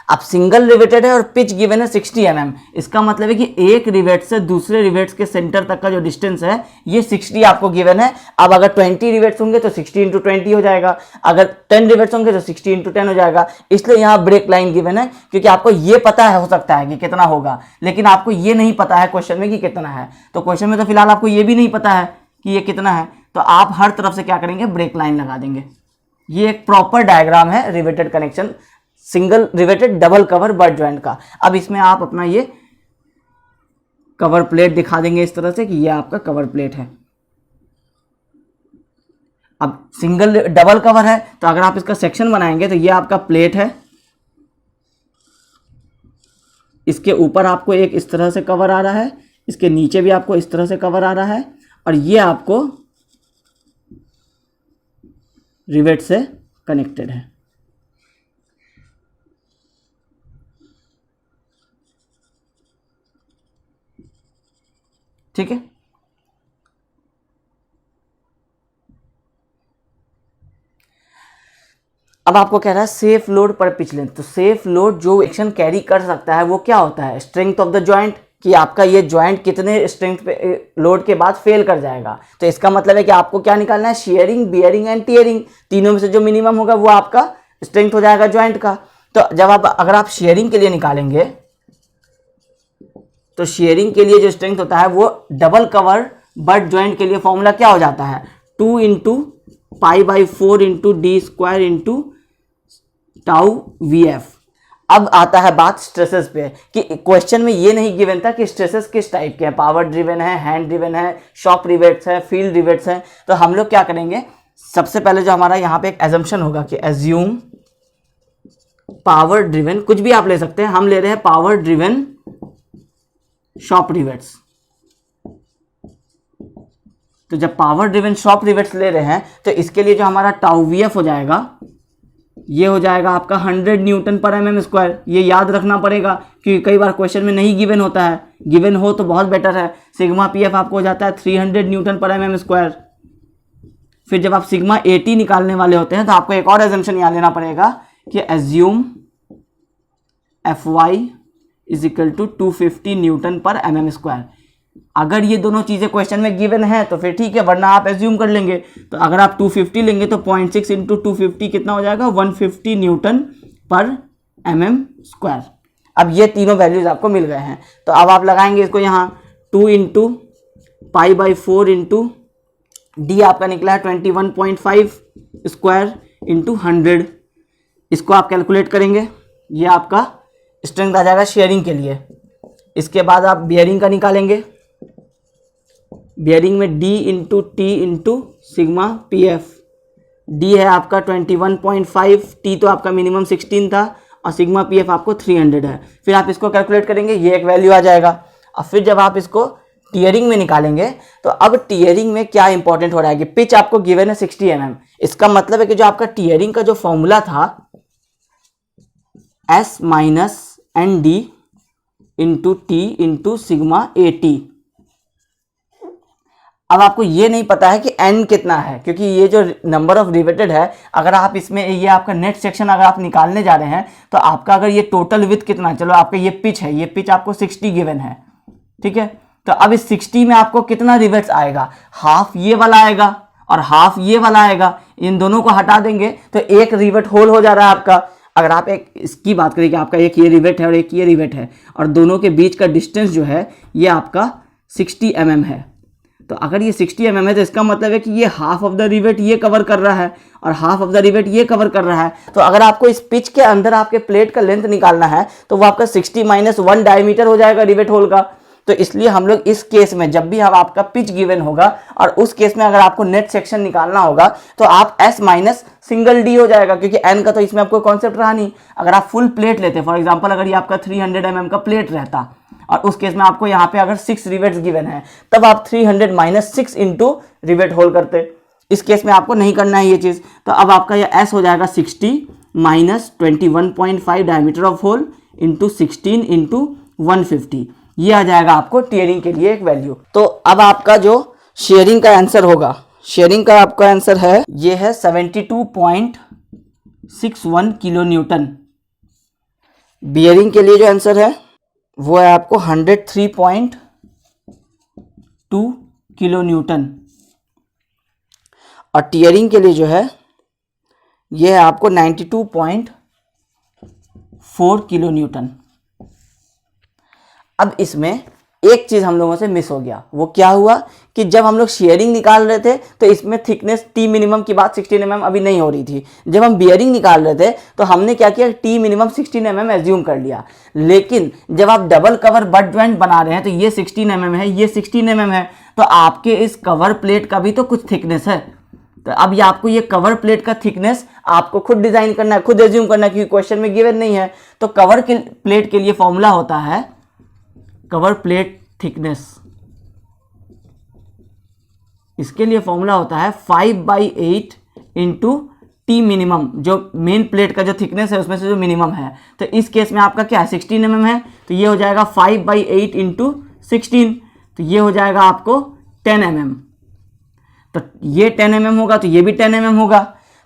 अब सिंगल रिवेटेड है और पिच गिवन है 60 mm, इसका मतलब है कि एक रिवेट से दूसरे रिवेट्स के सेंटर तक का जो डिस्टेंस है ये 60 आपको गिवन है। अब अगर 20 रिवेट्स होंगे तो 60 × 20 हो जाएगा, अगर 10 रिवेट्स होंगे तो 60 × 10 हो जाएगा। इसलिए यहाँ ब्रेक लाइन गिवन है, क्योंकि आपको ये पता है हो सकता है कि कितना होगा, लेकिन आपको ये नहीं पता है क्वेश्चन में कि कितना है। तो क्वेश्चन में तो फिलहाल आपको ये भी नहीं पता है कि ये कितना है, तो आप हर तरफ से क्या करेंगे, ब्रेक लाइन लगा देंगे। ये एक प्रॉपर डायग्राम है riveted connection single riveted double cover butt joint का। अब इसमें आप अपना ये कवर प्लेट दिखा देंगे इस तरह से कि ये आपका कवर प्लेट है। अब सिंगल डबल कवर है तो अगर आप इसका सेक्शन बनाएंगे तो ये आपका प्लेट है, इसके ऊपर आपको एक इस तरह से कवर आ रहा है, इसके नीचे भी आपको इस तरह से कवर आ रहा है, और ये आपको रिवेट से कनेक्टेड है। ठीक है। अब आपको कह रहा है safe load per pitch length. तो सेफ लोड जो एक्शन कैरी कर सकता है वो क्या होता है, स्ट्रेंथ ऑफ द जॉइंट, कि आपका ये जॉइंट कितने स्ट्रेंथ पे लोड के बाद फेल कर जाएगा। तो इसका मतलब है कि आपको क्या निकालना है, शेयरिंग, बियरिंग एंड टियरिंग, तीनों में से जो मिनिमम होगा वो आपका स्ट्रेंथ हो जाएगा जॉइंट का। तो जब आप अगर आप शेयरिंग के लिए निकालेंगे तो शेयरिंग के लिए जो स्ट्रेंथ होता है वो डबल कवर बट जॉइंट के लिए फॉर्मूला क्या हो जाता है, 2 × π/4 × d² × टाउ VF। अब आता है बात स्ट्रेसेस पे, कि क्वेश्चन में ये नहीं गिवन था कि स्ट्रेसेस किस टाइप के हैं, पावर ड्रिवन है, हैंड ड्रिवन है, शॉप रिवेट्स है, फील्ड रिवेट्स है। तो हम लोग क्या करेंगे, सबसे पहले जो हमारा यहाँ पे एक एजम्पशन होगा कि एज्यूम पावर ड्रिवन, कुछ भी आप ले सकते हैं, हम ले रहे हैं पावर ड्रिवन शॉप रिवेट्स। तो जब पावर ड्रिवन शॉप रिवेट्स ले रहे हैं तो इसके लिए जो हमारा टाउ वीएफ हो जाएगा, ये हो जाएगा आपका 100 न्यूटन पर mm स्क्वायर। ये याद रखना पड़ेगा क्योंकि कई बार क्वेश्चन में नहीं गिवन होता है, गिवन हो तो बहुत बेटर है। सिग्मा पीएफ आपको हो जाता है 300 न्यूटन पर mm स्क्वायर। फिर जब आप सिग्मा 80 निकालने वाले होते हैं तो आपको एक और एजम्पशन यहाँ लेना पड़ेगा कि assume Fy is equal to 250 newton per mm square. अगर ये दोनों चीज़ें क्वेश्चन में गिवन है तो फिर ठीक है, वरना आप एज्यूम कर लेंगे। तो अगर आप 250 लेंगे तो 0.6 इंटू 250 कितना हो जाएगा, 150 न्यूटन पर mm स्क्वायर। अब ये तीनों वैल्यूज आपको मिल गए हैं, तो अब आप लगाएंगे इसको यहाँ 2 into pi by 4 into D आपका निकला है 21.5 स्क्वायर इंटू 100। इसको आप कैलकुलेट करेंगे, ये आपका स्ट्रेंथ आ जाएगा शेयरिंग के लिए। इसके बाद आप बियरिंग का निकालेंगे, बियरिंग में D into T into sigma P F. D है आपका 21.5, टी तो आपका मिनिमम 16 था और सिग्मा पी एफ आपको 300 है। फिर आप इसको कैलकुलेट करेंगे, ये एक वैल्यू आ जाएगा। और फिर जब आप इसको टीयरिंग में निकालेंगे तो अब टीयरिंग में क्या इंपॉर्टेंट हो रहा है कि पिच आपको गिवन है 60 mm। इसका मतलब है कि जो आपका टीयरिंग का जो फॉर्मूला था S minus n D into T into sigma ए टी। अब आपको ये नहीं पता है कि n कितना है, क्योंकि ये जो नंबर ऑफ रिवेटेड है, अगर आप इसमें ये आपका नेट सेक्शन अगर आप निकालने जा रहे हैं तो आपका अगर ये टोटल विथ कितना, चलो आपका ये पिच है, ये पिच आपको 60 गिवन है, ठीक है। तो अब इस 60 में आपको कितना रिवेट्स आएगा, हाफ ये वाला आएगा और हाफ ये वाला आएगा। इन दोनों को हटा देंगे तो एक रिवेट होल हो जा रहा है आपका। अगर आप एक इसकी बात करें कि आपका एक ये रिवेट है और एक ये रिवेट है और दोनों के बीच का डिस्टेंस जो है ये आपका 60 mm है, तो अगर ये 60 mm है तो इसका मतलब है कि ये हाफ ऑफ द रिवेट ये कवर कर रहा है और हाफ ऑफ द रिवेट ये कवर कर रहा है। तो अगर आपको इस पिच के अंदर आपके प्लेट का लेंथ निकालना है तो वो आपका 60 - 1 डायमीटर हो जाएगा रिवेट होल का। तो इसलिए हम लोग इस केस में जब भी हम आपका पिच गिवन होगा और उस केस में अगर आपको नेट सेक्शन निकालना होगा तो आप S माइनस सिंगल डी हो जाएगा, क्योंकि n का तो इसमें आपको कॉन्सेप्ट रहा नहीं। अगर आप फुल प्लेट लेते, फॉर एग्जांपल अगर ये आपका 300 mm का प्लेट रहता और उस केस में आपको यहाँ पे अगर 6 रिवेट्स गिवन है, तब आप 300 - 6 इंटू रिवेट होल करते। इस केस में आपको नहीं करना है ये चीज़। तो अब आपका ये S हो जाएगा 60 minus 21.5 diameter of hole into 16 into 150। ये आ जाएगा आपको टीयरिंग के लिए एक वैल्यू। तो अब आपका जो शेयरिंग का आंसर होगा, शेयरिंग का आपका आंसर है, ये है 72.61 किलो न्यूटन। बियरिंग के लिए जो आंसर है वो है आपको 103.2 किलो न्यूटन और टीयरिंग के लिए जो है ये है आपको 92.4 किलो न्यूटन। अब इसमें एक चीज़ हम लोगों से मिस हो गया, वो क्या हुआ कि जब हम लोग शेयरिंग निकाल रहे थे तो इसमें थिकनेस टी मिनिमम की बात 16 mm अभी नहीं हो रही थी। जब हम बियरिंग निकाल रहे थे तो हमने क्या किया, टी मिनिमम 16 mm एज्यूम कर लिया। लेकिन जब आप डबल कवर बट ज्वाइंट बना रहे हैं तो ये 16 mm है, ये 16 mm है, तो आपके इस कवर प्लेट का भी तो कुछ थिकनेस है। तो अब ये आपको ये कवर प्लेट का थिकनेस आपको खुद डिजाइन करना है, खुद एज्यूम करना है, क्योंकि क्वेश्चन में गिवन नहीं है। तो कवर प्लेट के लिए फॉर्मूला होता है कवर प्लेट थिकनेस, इसके लिए फॉर्मूला होता है 5/8 इंटू टी मिनिमम, जो मेन प्लेट का जो थिकनेस है उसमें से जो मिनिमम है। तो इस केस में आपका क्या है, 16 mm है, तो ये हो जाएगा 5/8 इंटू 16, तो ये हो जाएगा आपको 10 mm। तो ये 10 mm होगा तो ये भी 10 mm होगा।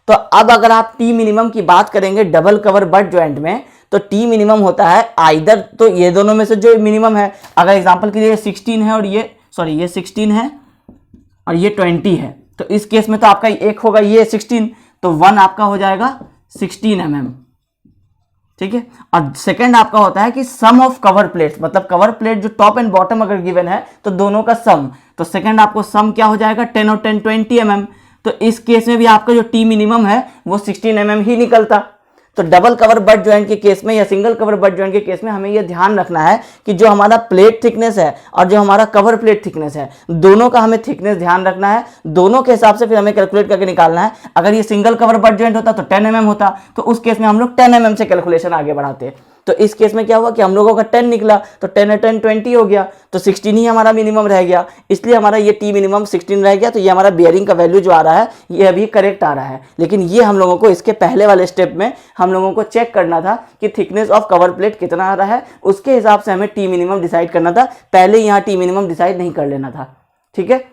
तो अब अगर आप टी मिनिमम की बात करेंगे डबल कवर बट ज्वाइंट में, तो टी मिनिमम होता है आइदर तो ये दोनों में से जो मिनिमम है। अगर एग्जांपल के लिए 16 है और ये 16 है और ये 20 है, तो इस केस में तो आपका एक होगा ये 16, तो 1 आपका हो जाएगा 16 mm, ठीक है। और सेकंड आपका होता है कि सम ऑफ कवर प्लेट्स, मतलब कवर प्लेट जो टॉप एंड बॉटम अगर गिवन है तो दोनों का सम, तो सेकंड आपको सम क्या हो जाएगा 10 और 10 20 mm। तो इस केस में भी आपका जो टी मिनिमम है वो 16 mm ही निकलता। तो डबल कवर बट ज्वाइंट के केस में या सिंगल कवर बट ज्वाइंट के केस में हमें यह ध्यान रखना है कि जो हमारा प्लेट थिकनेस है और जो हमारा कवर प्लेट थिकनेस है, दोनों का हमें थिकनेस ध्यान रखना है। दोनों के हिसाब से फिर हमें कैलकुलेट करके निकालना है। अगर ये सिंगल कवर बट ज्वाइंट होता तो 10 mm होता, तो उस केस में हम लोग 10 mm से कैलकुलेशन आगे बढ़ाते। तो इस केस में क्या हुआ कि हम लोगों का 10 निकला, तो 10 और 10 20 हो गया, तो 16 ही हमारा मिनिमम रह गया, इसलिए हमारा ये टी मिनिमम 16 रह गया। तो ये हमारा बियरिंग का वैल्यू जो आ रहा है ये अभी करेक्ट आ रहा है। लेकिन ये हम लोगों को इसके पहले वाले स्टेप में हम लोगों को चेक करना था कि थिकनेस ऑफ कवर प्लेट कितना आ रहा है, उसके हिसाब से हमें टी मिनिमम डिसाइड करना था। पहले यहाँ टी मिनिमम डिसाइड नहीं कर लेना था। ठीक है,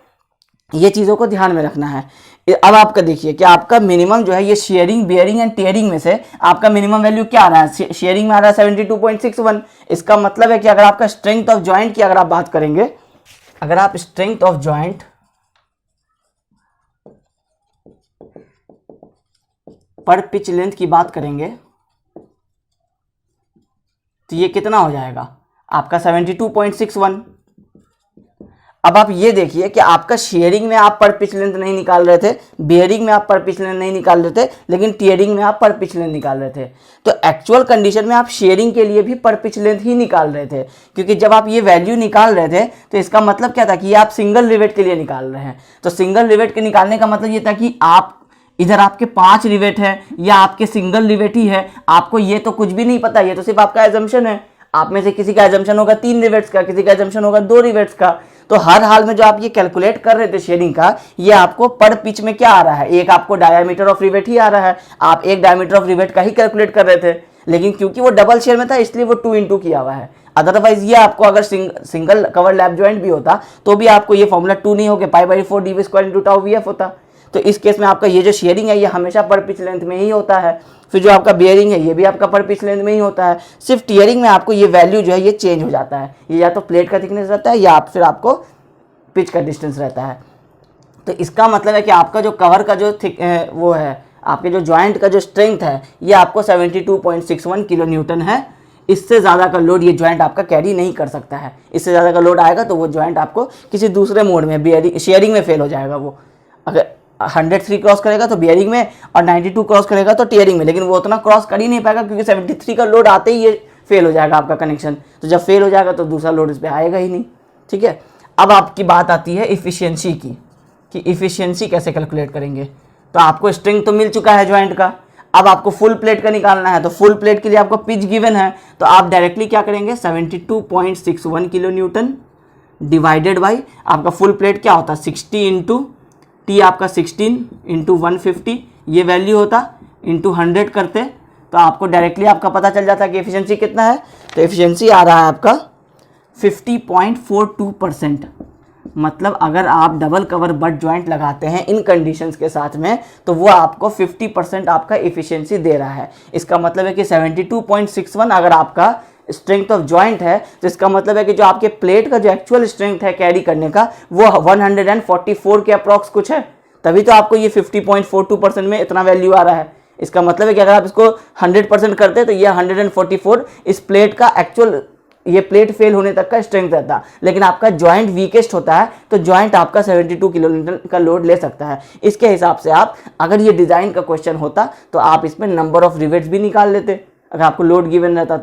ये चीज़ों को ध्यान में रखना है। अब आपका देखिए कि आपका मिनिमम जो है ये शेयरिंग, बियरिंग एंड टीयरिंग में से आपका मिनिमम वैल्यू क्या आ रहा है? शेयरिंग में आ रहा है 72.61। इसका मतलब है कि अगर आपका स्ट्रेंथ ऑफ जॉइंट की अगर आप बात करेंगे, अगर आप स्ट्रेंथ ऑफ जॉइंट पर पिच लेंथ की बात करेंगे तो ये कितना हो जाएगा आपका 72.61। अब आप ये देखिए कि आपका शेयरिंग में आप पर पिच लेंथ नहीं निकाल रहे थे, बियरिंग में आप पर पिच लेंथ नहीं निकाल रहे थे, लेकिन टीयरिंग में आप पर पिच लेंथ निकाल रहे थे। तो एक्चुअल कंडीशन में आप शेयरिंग के लिए भी पर पिच लेंथ ही निकाल रहे थे, क्योंकि जब आप ये वैल्यू निकाल रहे थे तो इसका मतलब क्या था कि ये आप सिंगल रिवेट के लिए निकाल रहे हैं। तो सिंगल रिवेट के निकालने का मतलब ये था कि आप इधर आपके 5 रिवेट है या आपके सिंगल रिवेट ही है, आपको ये तो कुछ भी नहीं पता, ये तो सिर्फ आपका एजम्पशन है। आप में से किसी का एजम्पशन होगा 3 रिवेट्स का, किसी का एजम्पशन होगा 2 रिवेट्स का। तो हर हाल में जो आप ये कैलकुलेट कर रहे थे शेयरिंग का, ये आपको पर पिच में क्या आ रहा है, एक आपको डायमीटर ऑफ रिवेट ही आ रहा है। आप एक डायमीटर ऑफ रिवेट का ही कैलकुलेट कर रहे थे, लेकिन क्योंकि वो डबल शेयर में था इसलिए वो 2 into किया हुआ है। अदरवाइज ये आपको अगर सिंगल कवर लैप ज्वाइंट भी होता तो भी आपको ये फॉर्मूला 2 नहीं होकर π/4 dv² × τ vf होता। तो इस केस में आपका ये जो शेयरिंग है ये हमेशा पर पिच लेंथ में ही होता है। फिर जो आपका बियरिंग है ये भी आपका पर पिच लेंथ में ही होता है। सिर्फ टीयरिंग में आपको ये वैल्यू जो है ये चेंज हो जाता है, ये या तो प्लेट का थिकनेस रहता है या फिर आपको पिच का डिस्टेंस रहता है। तो इसका मतलब है कि आपका जो कवर का जो वो है, आपके जो जॉइंट का जो स्ट्रेंथ है ये आपको 72.61 किलो न्यूटन है। इससे ज़्यादा का लोड ये जॉइंट आपका कैरी नहीं कर सकता है। इससे ज़्यादा का लोड आएगा तो वो जॉइंट आपको किसी दूसरे मोड में बियरिंग शेयरिंग में फेल हो जाएगा। वो अगर 103 क्रॉस करेगा तो बियरिंग में और 92 क्रॉस करेगा तो टीयरिंग में, लेकिन वो उतना क्रॉस कर ही नहीं पाएगा क्योंकि 73 का लोड आते ही ये फेल हो जाएगा आपका कनेक्शन। तो जब फेल हो जाएगा तो दूसरा लोड इस पर आएगा ही नहीं। ठीक है, अब आपकी बात आती है इफ़िशियंसी की कि इफ़िशियंसी कैसे कैलकुलेट करेंगे। तो आपको स्ट्रेंथ तो मिल चुका है जॉइंट का, अब आपको फुल प्लेट का निकालना है। तो फुल प्लेट के लिए आपको पिच गिवन है, तो आप डायरेक्टली क्या करेंगे 72.61 किलो न्यूटन डिवाइडेड बाई आपका फुल प्लेट क्या होता है 60 इंटू टी, आपका 16 इंटू 150 ये वैल्यू होता, इंटू 100 करते तो आपको डायरेक्टली आपका पता चल जाता है कि एफिशिएंसी कितना है। तो एफिशिएंसी आ रहा है आपका 50.42%। मतलब अगर आप डबल कवर बट ज्वाइंट लगाते हैं इन कंडीशंस के साथ में तो वो आपको 50% आपका एफिशिएंसी दे रहा है। इसका मतलब है कि 72.61 अगर आपका स्ट्रेंथ ऑफ जॉइंट है तो इसका मतलब है कि जो आपके प्लेट का जो एक्चुअल स्ट्रेंथ है कैरी करने का वो 144 के अप्रॉक्स कुछ है, तभी तो आपको ये 50.42% में इतना वैल्यू आ रहा है। इसका मतलब है कि अगर आप इसको 100% करते तो ये 144 इस प्लेट का एक्चुअल ये प्लेट फेल होने तक का स्ट्रेंथ रहता। लेकिन आपका जॉइंट वीकेस्ट होता है तो जॉइंट आपका 72 किलो न्यूटन का लोड ले सकता है। इसके हिसाब से आप अगर ये डिज़ाइन का क्वेश्चन होता तो आप इसमें नंबर ऑफ रिवेट्स भी निकाल लेते अगर आपको लोड गिवन रहता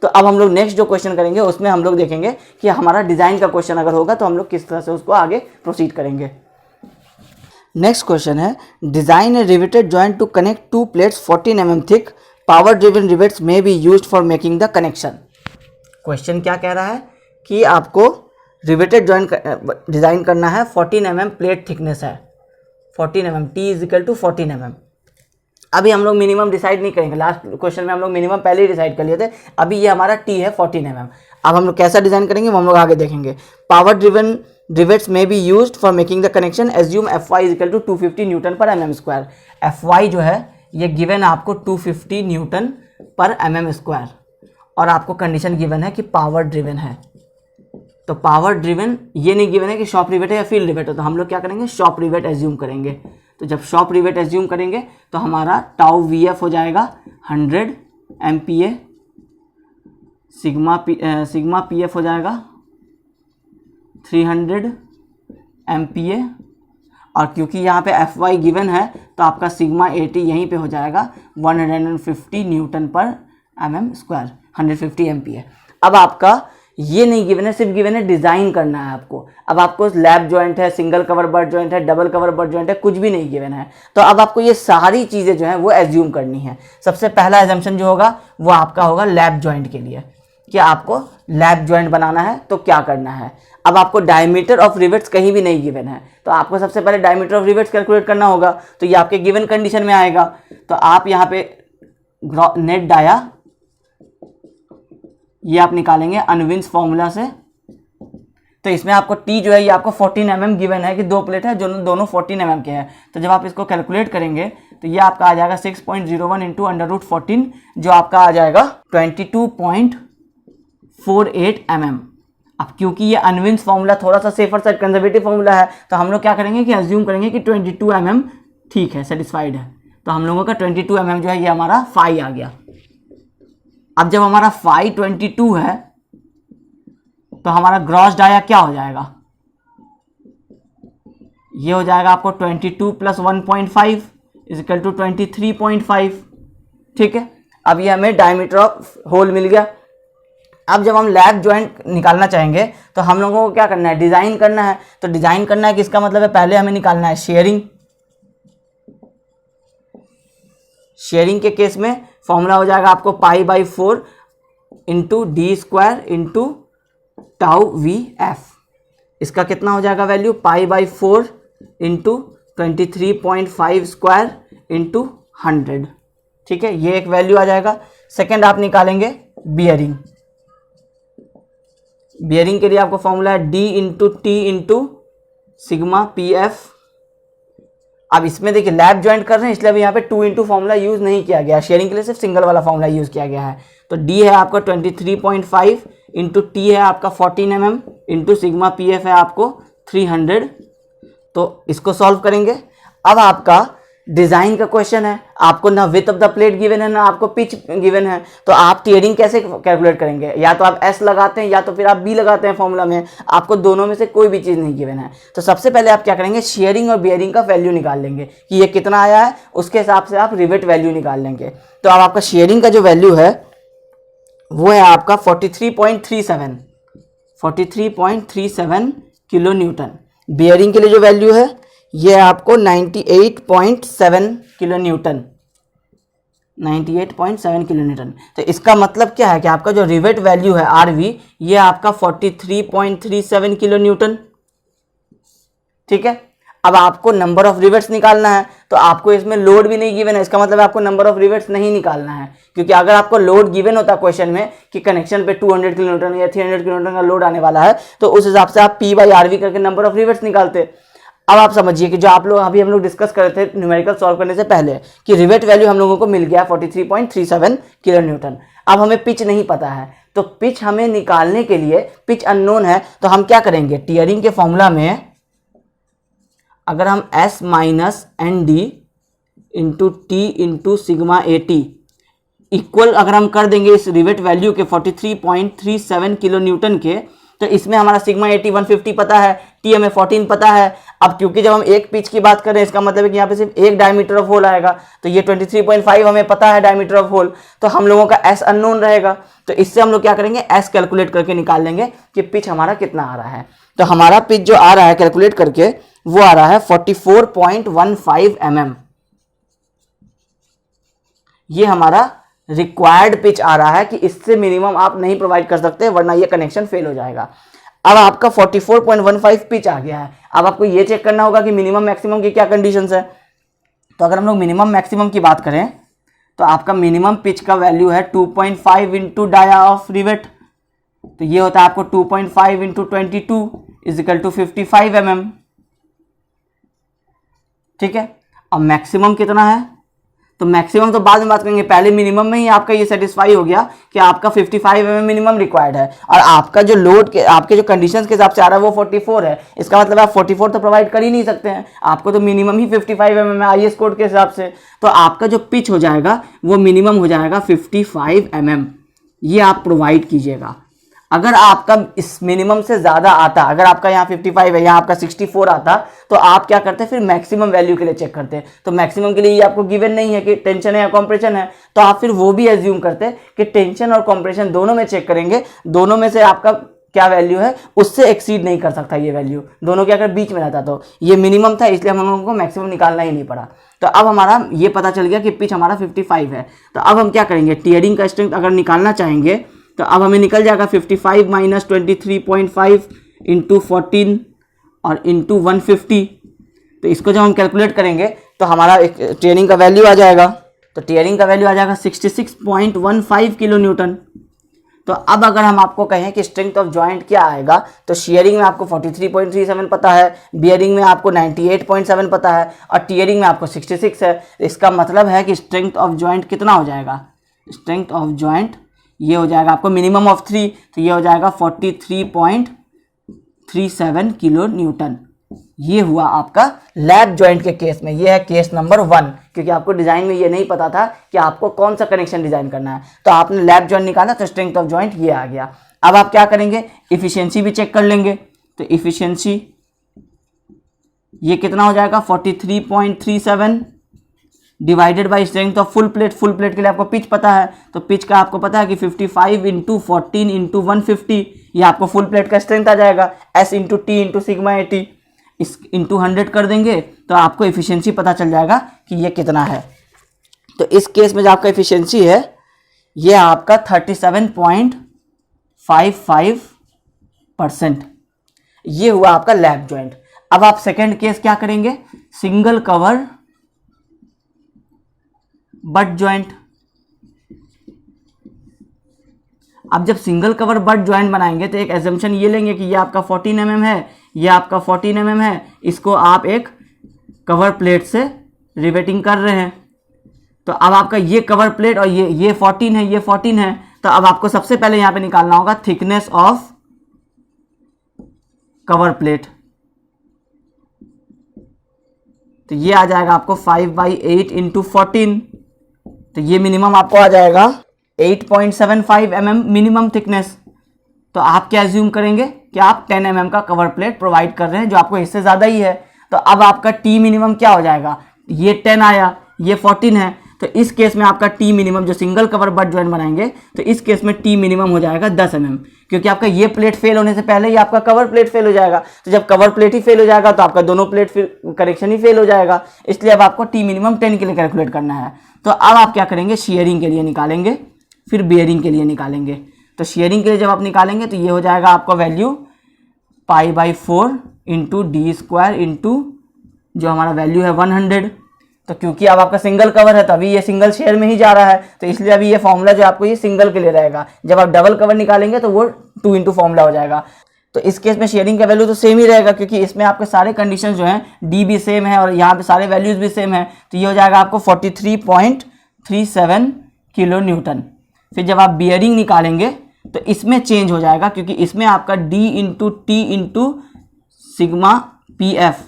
तो अब हम लोग नेक्स्ट जो क्वेश्चन करेंगे उसमें हम लोग देखेंगे कि हमारा डिज़ाइन का क्वेश्चन अगर होगा तो हम लोग किस तरह से उसको आगे प्रोसीड करेंगे। नेक्स्ट क्वेश्चन है design a riveted joint to connect 2 plates 14 mm thick, power driven rivets may be used for making the connection. Question क्या कह रहा है कि आपको रिवेटेड जॉइंट डिज़ाइन करना है, 14 mm प्लेट थिकनेस है, 14 mm, T = 14 mm। अभी हम लोग मिनिमम डिसाइड नहीं करेंगे, लास्ट क्वेश्चन में हम लोग मिनिमम पहले ही डिसाइड कर लिए थे। अभी ये हमारा T है 14 mm। अब हम लोग कैसा डिज़ाइन करेंगे वो हम लोग आगे देखेंगे। Power driven rivets may be used for making the connection, assume Fy = 250 newton पर mm²। Fy जो है ये गिवन आपको 250 न्यूटन पर mm² और आपको कंडीशन गिवन है कि पावर ड्रिवन है। तो पावर ड्रिवन ये नहीं गिवन है कि शॉप रिवेट है या फील्ड रिवेट है, तो हम लोग क्या करेंगे शॉप रिवेट एज्यूम करेंगे। तो जब शॉप रिवेट एज्यूम करेंगे तो हमारा टाउ VF हो जाएगा 100 MPa, सिग्मा PF हो जाएगा 300 MPa और क्योंकि यहाँ पे एफ वाई गिवन है तो आपका सिग्मा ए टी यहीं पे हो जाएगा 150 Newton per mm square, 150 ampere. अब आपका ये नहीं गिवन है, सिर्फ गिवन है डिज़ाइन करना है आपको। अब आपको लैप जॉइंट है, सिंगल कवर बट जॉइंट है, डबल कवर बट जॉइंट है, कुछ भी नहीं गिवन है। तो अब आपको ये सारी चीज़ें जो हैं वो एज्यूम करनी है। सबसे पहला एजम्पशन जो होगा वो आपका होगा लैप जॉइंट के लिए, कि आपको लैप जॉइंट बनाना है तो क्या करना है। अब आपको डायमीटर ऑफ रिवेट्स कहीं भी नहीं गिवन है, तो आपको सबसे पहले डायमीटर ऑफ रिवेट्स कैलकुलेट करना होगा। तो ये आपके गिवन कंडीशन में आएगा। तो आप यहाँ पे नेट डाया ये आप निकालेंगे अनविन्स फॉर्मूला से। तो इसमें आपको टी जो है ये आपको 14 mm गिवन है कि दो प्लेट है जो दोनों 14 mm के हैं। तो जब आप इसको कैलकुलेट करेंगे तो ये आपका आ जाएगा 6.01 इंटू √14 जो आपका आ जाएगा 22.48 mm। अब क्योंकि ये अनविन्स फॉर्मूला थोड़ा सा सेफर साइड कंजर्वेटिव फॉर्मूला है तो हम लोग क्या करेंगे कि अज्यूम करेंगे कि 22 mm ठीक है, सेटिस्फाइड है। तो हम लोगों का 22 mm जो है ये हमारा फाई आ गया। अब जब हमारा फाई 22 है तो हमारा ग्रॉस डाया क्या हो जाएगा, ये हो जाएगा आपको 22 + 1.5 इक्वल टू 23.5। ठीक है, अब ये हमें डायमीटर ऑफ होल मिल गया। अब जब हम लैप जॉइंट निकालना चाहेंगे तो हम लोगों को क्या करना है, डिज़ाइन करना है। तो डिज़ाइन करना है कि इसका मतलब है पहले हमें निकालना है शेयरिंग। शेयरिंग के केस में फॉर्मूला हो जाएगा आपको π/4 इंटू d² इंटू τ/v/f। इसका कितना हो जाएगा वैल्यू, π/4 इंटू 23.5 स्क्वायर इंटू 100। ठीक है, ये एक वैल्यू आ जाएगा। सेकेंड आप निकालेंगे बियरिंग। बियरिंग के लिए आपको फॉर्मूला है d into T into sigma pf। अब इसमें देखिए लैप जॉइंट कर रहे हैं इसलिए अभी यहाँ पे 2 इंटू फॉर्मूला यूज़ नहीं किया गया। शेयरिंग के लिए सिर्फ सिंगल वाला फॉर्मूला यूज़ किया गया है। तो d है आपका 23.5 इंटू टी है आपका 14 mm इंटू सिग्मा pf है आपको 300। तो इसको सॉल्व करेंगे। अब आपका डिज़ाइन का क्वेश्चन है, आपको ना with of the plate given है ना आपको पिच गिवन है। तो आप टीयरिंग कैसे कैलकुलेट करेंगे, या तो आप एस लगाते हैं या तो फिर आप बी लगाते हैं फॉर्मूला में। आपको दोनों में से कोई भी चीज़ नहीं गिवन है। तो सबसे पहले आप क्या करेंगे, शेयरिंग और बियरिंग का वैल्यू निकाल लेंगे कि ये कितना आया है, उसके हिसाब से आप रिवेट वैल्यू निकाल लेंगे। तो अब आपका शेयरिंग का जो वैल्यू है वो है आपका 43.37 किलो न्यूटन। बियरिंग के लिए जो वैल्यू है ये आपको 98.7 किलो न्यूटन, 98.7 किलो न्यूटन। तो इसका मतलब क्या है कि आपका जो रिवेट वैल्यू है RV ये आपका 43.37 किलो न्यूटन। ठीक है, अब आपको नंबर ऑफ रिवेट्स निकालना है। तो आपको इसमें लोड भी नहीं गिवन है, इसका मतलब आपको नंबर ऑफ रिवेट्स नहीं निकालना है। क्योंकि अगर आपको लोड गिवन होता क्वेश्चन में कि कनेक्शन पे 200 किलो न्यूटन या 300 किलो न्यूटन का लोड आने वाला है तो उस हिसाब से आप P/RV करके नंबर ऑफ रिवेट्स निकालते। अब आप समझिए कि जो आप लोग अभी हम लोग डिस्कस कर रहे थे न्यूमेरिकल सॉल्व करने से पहले कि रिवेट वैल्यू हम लोगों को मिल गया 43.37 किलो न्यूटन। अब हमें पिच नहीं पता है, तो पिच हमें निकालने के लिए, पिच अननोन है, तो हम क्या करेंगे, टीयरिंग के फॉर्मूला में अगर हम S minus ND into T into sigma AT equal अगर हम कर देंगे इस रिवेट वैल्यू के 43.37 किलो न्यूटन के, तो इसमें हमारा सिग्मा AT 150 पता है, टी हमें 14 पता है। अब क्योंकि जब हम एक पिच की बात कर रहे हैं इसका मतलब है कि यहाँ पे सिर्फ एक डायमीटर ऑफ होल आएगा। तो ये 23.5 हमें पता है डायमीटर ऑफ होल, तो हम लोगों का S अननोन रहेगा। तो इससे हम लोग क्या करेंगे, S कैलकुलेट करके निकाल लेंगे कि पिच हमारा कितना आ रहा है। तो हमारा पिच जो आ रहा है कैलकुलेट करके वो आ रहा है 44.15 mm। ये हमारा रिक्वायर्ड पिच आ रहा है कि इससे मिनिमम आप नहीं प्रोवाइड कर सकते वरना ये कनेक्शन फेल हो जाएगा। अब आपका 44.15 पिच आ गया है। अब आपको ये चेक करना होगा कि मिनिमम मैक्सिमम की क्या कंडीशंस है। तो अगर हम लोग मिनिमम मैक्सिमम की बात करें तो आपका मिनिमम पिच का वैल्यू है 2.5 इंटू डाया ऑफ रिवेट। तो ये होता है आपको 2.5 into 22 is equal to 55 mm। ठीक है, अब मैक्सिमम कितना है, तो मैक्सिमम तो बाद में बात करेंगे, पहले मिनिमम में ही आपका ये सेटिस्फाई हो गया कि आपका 55 mm मिनिमम रिक्वायर्ड है। और आपका जो लोड के आपके जो कंडीशंस के हिसाब से आ रहा है वो 44 है। इसका मतलब आप 44 तो प्रोवाइड कर ही नहीं सकते हैं, आपको तो मिनिमम ही 55 mm है IS कोड के हिसाब से। तो आपका जो पिच हो जाएगा वो मिनिमम हो जाएगा 55 mm, ये आप प्रोवाइड कीजिएगा। अगर आपका इस मिनिमम से ज़्यादा आता, अगर आपका यहाँ 55 है, यहाँ आपका 64 आता, तो आप क्या करते फिर मैक्सिमम वैल्यू के लिए चेक करते। तो मैक्सिमम के लिए ये आपको गिवन नहीं है कि टेंशन है या कॉम्प्रेशन है, तो आप फिर वो भी एज्यूम करते कि टेंशन और कॉम्प्रेशन दोनों में चेक करेंगे, दोनों में से आपका क्या वैल्यू है उससे एक्सीड नहीं कर सकता ये वैल्यू, दोनों के अगर बीच में रहता तो ये मिनिमम था, इसलिए हम लोगों को मैक्सिमम निकालना ही नहीं पड़ा। तो अब हमारा ये पता चल गया कि पिच हमारा 55 है। तो अब हम क्या करेंगे, टीयरिंग का स्ट्रेंथ अगर निकालना चाहेंगे तो अब हमें निकल जाएगा 55 माइनस 23.5 इंटू 14 और इंटू 150। तो इसको जब हम कैलकुलेट करेंगे तो हमारा एक टीयरिंग का वैल्यू आ जाएगा, तो टीयरिंग का वैल्यू आ जाएगा 66.15 किलो न्यूटन। तो अब अगर हम आपको कहें कि स्ट्रेंथ ऑफ जॉइंट क्या आएगा, तो शेयरिंग में आपको 43.37 पता है, बियरिंग में आपको 98.7 पता है और टीयरिंग में आपको 66 है। इसका मतलब है कि स्ट्रेंथ ऑफ जॉइंट कितना हो जाएगा, स्ट्रेंथ ऑफ जॉइंट ये हो जाएगा आपको मिनिमम ऑफ 3, तो ये हो जाएगा 43.37 किलो न्यूटन। ये हुआ आपका लैप जॉइंट के केस में, ये है केस नंबर 1, क्योंकि आपको डिजाइन में ये नहीं पता था कि आपको कौन सा कनेक्शन डिजाइन करना है, तो आपने लैप जॉइंट निकाला तो स्ट्रेंथ ऑफ जॉइंट ये आ गया। अब आप क्या करेंगे, इफिशियंसी भी चेक कर लेंगे। तो इफिशियंसी ये कितना हो जाएगा 43.37 divided by strength of full plate. Full plate के लिए आपको पिच पता है, तो पिच का आपको पता है कि 55 इंटू 14 इंटू 150, ये आपको फुल प्लेट का स्ट्रेंथ आ जाएगा। S into T into sigma 80, इस इंटू 100 कर देंगे तो आपको एफिशिएंसी पता चल जाएगा कि ये कितना है। तो इस केस में जो आपका एफिशिएंसी है ये आपका 37.55%। ये हुआ आपका लैप जॉइंट। अब आप सेकेंड केस क्या करेंगे, सिंगल कवर बट जॉइंट। अब जब सिंगल कवर बट जॉइंट बनाएंगे तो एक एजम्पशन ये लेंगे कि ये आपका 14 mm है, ये आपका 14 mm है, इसको आप एक कवर प्लेट से रिवेटिंग कर रहे हैं। तो अब आपका ये कवर प्लेट और ये 14 है, ये 14 है, तो अब आपको सबसे पहले यहाँ पे निकालना होगा थिकनेस ऑफ कवर प्लेट। तो ये आ जाएगा आपको 5/8 इंटू 14, तो ये मिनिमम आपको आ जाएगा 8.75 mm मिनिमम थिकनेस। तो आप क्या एज्यूम करेंगे कि आप 10 mm का कवर प्लेट प्रोवाइड कर रहे हैं, जो आपको इससे ज़्यादा ही है। तो अब आपका टी मिनिमम क्या हो जाएगा, ये 10 आया, ये 14 है, तो इस केस में आपका टी मिनिमम जो सिंगल कवर बट जॉइंट बनाएंगे तो इस केस में टी मिनिमम हो जाएगा 10 mm, क्योंकि आपका ये प्लेट फेल होने से पहले ही आपका कवर प्लेट फेल हो जाएगा। तो जब कवर प्लेट ही फेल हो जाएगा तो आपका दोनों प्लेट फिर करेक्शन ही फेल हो जाएगा, इसलिए अब आपको टी मिनिमम 10 के लिए कैलकुलेट करना है। तो अब आप क्या करेंगे, शेयरिंग के लिए निकालेंगे, फिर बेयरिंग के लिए निकालेंगे। तो शेयरिंग के लिए जब आप निकालेंगे तो ये हो जाएगा आपका value π/4 into D square into जो हमारा वैल्यू है 100। तो क्योंकि अब आपका सिंगल कवर है तो अभी ये सिंगल शेयर में ही जा रहा है, तो इसलिए अभी ये फॉर्मूला जो आपको ये सिंगल के लिए रहेगा। जब आप डबल कवर निकालेंगे तो वो 2 इंटू फॉर्मूला हो जाएगा। तो इस केस में शेयरिंग का वैल्यू तो सेम ही रहेगा, क्योंकि इसमें आपके सारे कंडीशन जो हैं डी भी सेम है और यहाँ पे सारे वैल्यूज भी सेम है। तो ये हो जाएगा आपको 43.37 किलो न्यूटन। फिर जब आप बियरिंग निकालेंगे तो इसमें चेंज हो जाएगा, क्योंकि इसमें आपका D into T into sigma P F,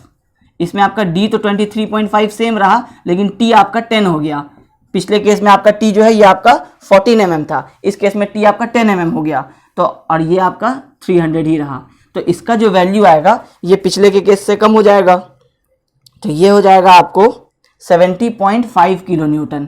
इसमें आपका डी तो 23.5 सेम रहा, लेकिन टी आपका 10 हो गया। पिछले केस में आपका टी जो है ये आपका 14 mm था, इस केस में टी आपका 10 mm हो गया, तो और ये आपका 300 ही रहा। तो इसका जो वैल्यू आएगा ये पिछले के केस से कम हो जाएगा, तो ये हो जाएगा आपको 70.5 किलो न्यूटन।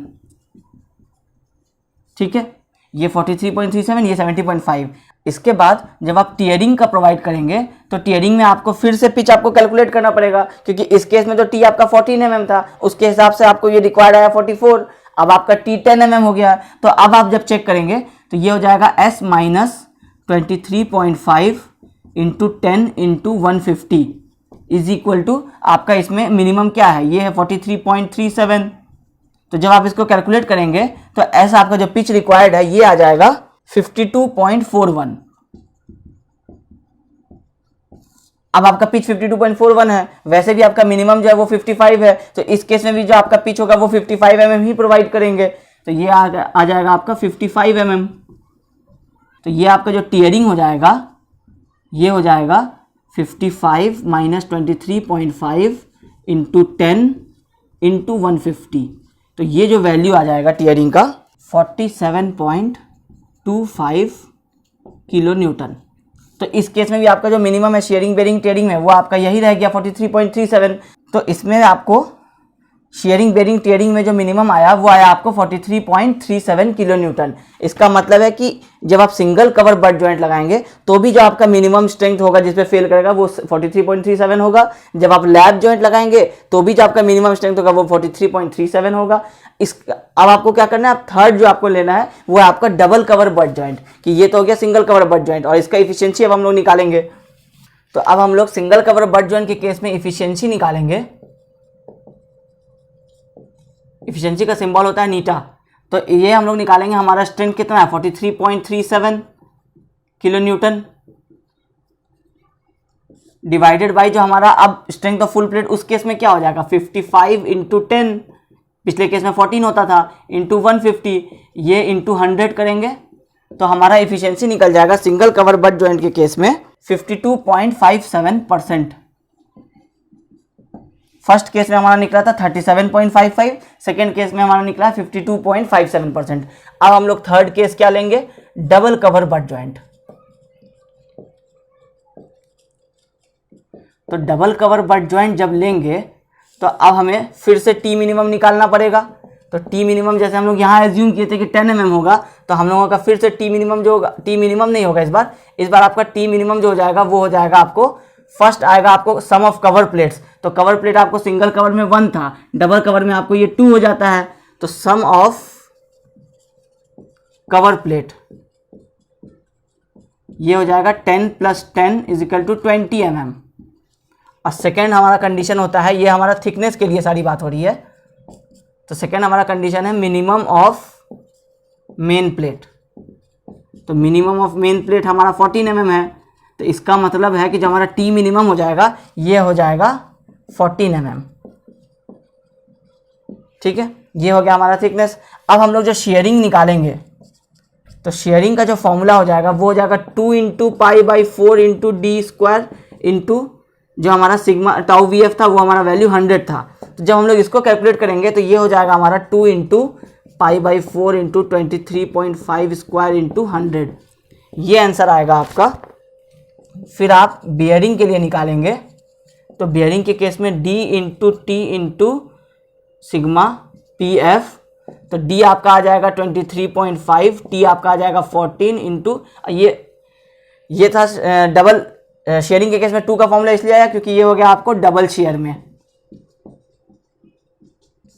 ठीक है, ये 43.37, ये 70.5। इसके बाद जब आप टीयरिंग का प्रोवाइड करेंगे तो टीयरिंग में आपको फिर से पिच आपको कैलकुलेट करना पड़ेगा, क्योंकि इस केस में तो टी आपका 14 mm था, उसके हिसाब से आपको ये रिक्वायर्ड आया 44, अब आपका टी 10 mm हो गया। तो अब आप जब चेक करेंगे तो ये हो जाएगा S minus 23.5 into 10 into 150 is equal to आपका इसमें मिनिमम क्या है, ये है 43.37। तो जब आप इसको कैलकुलेट करेंगे तो ऐसा आपका जो पिच रिक्वायर्ड है ये आ जाएगा 52.41। अब आपका पिच 52.41 है, वैसे भी आपका मिनिमम जो है वो 55 है, तो इस केस में भी जो आपका पिच होगा वो 55 mm ही प्रोवाइड करेंगे। तो ये आ जाएगा आपका 55 mm। तो ये आपका जो टीयरिंग हो जाएगा ये हो जाएगा 55 माइनस 23.5 इंटू 10 इंटू 150। तो ये जो वैल्यू आ जाएगा टीयरिंग का 47.25 किलो न्यूटन। तो इस केस में भी आपका जो मिनिमम है शेयरिंग बेरिंग टेयरिंग में वो आपका यही रह गया 43.37। तो इसमें आपको शेयरिंग बेरिंग टेयरिंग में जो मिनिमम आया वो आया आपको 43.37 किलो न्यूटन। इसका मतलब है कि जब आप सिंगल कवर बट जॉइंट लगाएंगे तो भी जो आपका मिनिमम स्ट्रेंथ होगा जिस पे फेल करेगा वो 43.37 होगा। जब आप लैब जॉइंट लगाएंगे तो भी जो आपका मिनिमम स्ट्रेंथ होगा वो 43.37 होगा। अब आपको क्या करना है, आप थर्ड जो आपको लेना है वो है आपका डबल कवर बट जॉइंट, कि ये तो हो गया सिंगल कवर बट जॉइंट और इसका इफिशियंसी अब हम लोग निकालेंगे। तो अब हम लोग सिंगल कवर बट जॉइंट के केस में इफिशियंसी निकालेंगे। इफिशियंसी का सिंबल होता है नीटा। तो ये हम लोग निकालेंगे, हमारा स्ट्रेंथ कितना है 43.37 किलो न्यूटन डिवाइडेड बाई जो हमारा अब स्ट्रेंथ ऑफ फुल प्लेट, उस केस में क्या हो जाएगा 55 इंटू 10, पिछले केस में 14 होता था, इंटू 150, ये इंटू 100 करेंगे तो हमारा इफिशियंसी निकल जाएगा सिंगल कवर बट जॉइंट के केस में 52.57%। फर्स्ट केस में हमारा निकला था 37.55, सेकेंड केस में हमारा निकला 52.57%। अब हम लोग थर्ड केस क्या लेंगे, डबल कवर बट जॉइंट। तो डबल कवर बट जॉइंट जब लेंगे तो अब हमें फिर से टी मिनिमम निकालना पड़ेगा। तो टी मिनिमम जैसे हम लोग यहाँ एज्यूम किए थे कि 10 mm होगा, तो हम लोगों का फिर से टी मिनिमम जो होगा, टी मिनिमम नहीं होगा इस बार आपका टी मिनिमम जो हो जाएगा वो हो जाएगा आपको, फर्स्ट आएगा आपको सम ऑफ कवर प्लेट्स। तो कवर प्लेट आपको सिंगल कवर में 1 था, डबल कवर में आपको ये 2 हो जाता है। तो सम ऑफ कवर प्लेट ये हो जाएगा 10 + 10 = 20 mm। और सेकेंड हमारा कंडीशन होता है, ये हमारा थिकनेस के लिए सारी बात हो रही है, तो सेकेंड हमारा कंडीशन है मिनिमम ऑफ मेन प्लेट। तो मिनिमम ऑफ मेन प्लेट हमारा 14 mm है, तो इसका मतलब है कि जो हमारा टी मिनिमम हो जाएगा ये हो जाएगा 14 mm। ठीक है, ये हो गया हमारा थिकनेस। अब हम लोग जो शेयरिंग निकालेंगे तो शेयरिंग का जो फॉर्मूला हो जाएगा वो हो जाएगा 2 × π/4 × d² इंटू जो हमारा सिग्मा टाउ VF था वो हमारा वैल्यू 100 था। तो जब हम लोग इसको कैलकुलेट करेंगे तो ये हो जाएगा हमारा 2 × π/4 × 23.5² × 100, ये आंसर आएगा आपका। फिर आप बियरिंग के लिए निकालेंगे तो बियरिंग के केस में D × T × सिग्मा PF, तो D आपका आ जाएगा 23.5, T आपका आ जाएगा 14 इंटू ये था डबल शेयरिंग के केस में 2 का फॉर्मूला इसलिए आया क्योंकि ये हो गया आपको डबल शेयर में।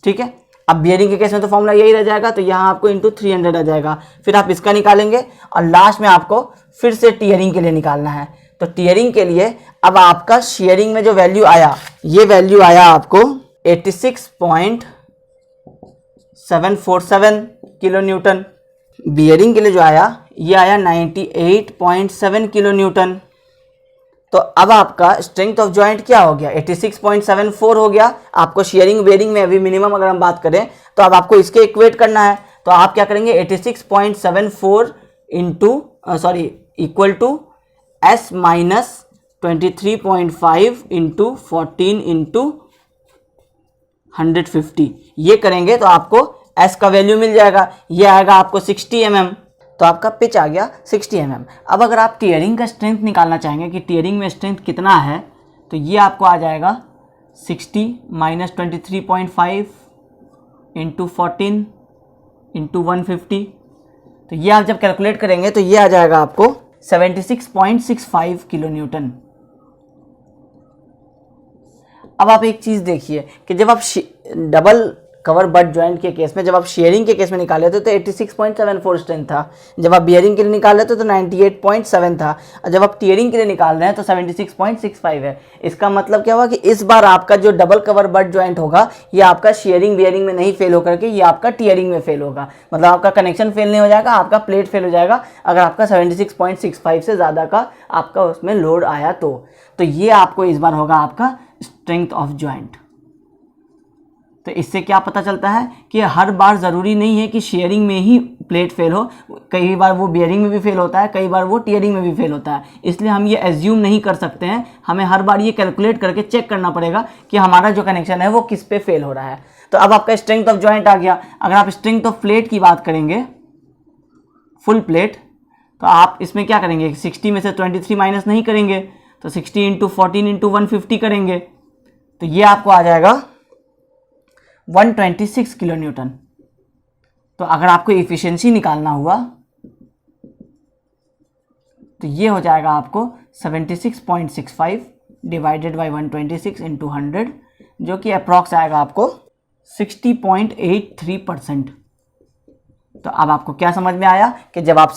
ठीक है, अब बियरिंग के केस में तो फॉर्मूला यही रह जाएगा, तो यहाँ आपको इंटू 300 आ जाएगा। फिर आप इसका निकालेंगे और लास्ट में आपको फिर से टीयरिंग के लिए निकालना है। तो टीयरिंग के लिए अब आपका शेयरिंग में जो वैल्यू आया, ये वैल्यू आया आपको 86.747 किलो न्यूटन। बियरिंग के लिए जो आया ये आया 98.7 किलो न्यूटन। तो अब आपका स्ट्रेंथ ऑफ जॉइंट क्या हो गया 86.74 हो गया। आपको शेयरिंग बेयरिंग में अभी मिनिमम अगर हम बात करें तो अब आपको इसके इक्वेट करना है। तो आप क्या करेंगे 86.74 इक्वल टू S - 23.5 × 14 × 150, ये करेंगे तो आपको S का वैल्यू मिल जाएगा, ये आएगा आपको 60 mm। तो आपका पिच आ गया 60 mm। अब अगर आप टीयरिंग का स्ट्रेंथ निकालना चाहेंगे कि टीयरिंग में स्ट्रेंथ कितना है, तो ये आपको आ जाएगा 60 - 23.5 × 14 × 150। तो ये आप जब कैलकुलेट करेंगे तो ये आ जाएगा आपको 76.65 किलो न्यूटन। अब आप एक चीज़ देखिए कि जब आप डबल कवर बट जॉइंट के केस में, जब आप शेयरिंग के केस में निकाले थे तो 86.74 स्ट्रेंथ था, जब आप बियरिंग के लिए निकाल रहे थे तो 98.7 था, और जब आप टीयरिंग के लिए निकाल रहे हैं तो 76.65 है। इसका मतलब क्या हुआ कि इस बार आपका जो डबल कवर बट जॉइंट होगा ये आपका शेयरिंग बियरिंग में नहीं फेल होकर के ये आपका टीयरिंग में फेल होगा। मतलब आपका कनेक्शन फेल नहीं हो जाएगा, आपका प्लेट फेल हो जाएगा अगर आपका 76.65 से ज़्यादा का आपका उसमें लोड आया तो ये आपको इस बार होगा आपका स्ट्रेंथ ऑफ जॉइंट। तो इससे क्या पता चलता है कि हर बार ज़रूरी नहीं है कि शेयरिंग में ही प्लेट फेल हो, कई बार वो बियरिंग में भी फेल होता है, कई बार वो टीयरिंग में भी फेल होता है। इसलिए हम ये एज्यूम नहीं कर सकते हैं, हमें हर बार ये कैलकुलेट करके चेक करना पड़ेगा कि हमारा जो कनेक्शन है वो किस पे फेल हो रहा है। तो अब आपका स्ट्रेंथ ऑफ जॉइंट आ गया। अगर आप स्ट्रेंथ ऑफ प्लेट की बात करेंगे फुल प्लेट, तो आप इसमें क्या करेंगे, 60 में से 23 माइनस नहीं करेंगे, तो 60 इंटू 14 इंटू 150 करेंगे, तो ये आपको आ जाएगा 126 किलो न्यूटन। तो अगर आपको इफिशिएंसी निकालना हुआ तो ये हो जाएगा आपको 76.65 डिवाइडेड बाई 126 इंटू 100, जो कि अप्रॉक्स आएगा आपको 60.83%। तो अब आपको क्या समझ में आया कि जब आप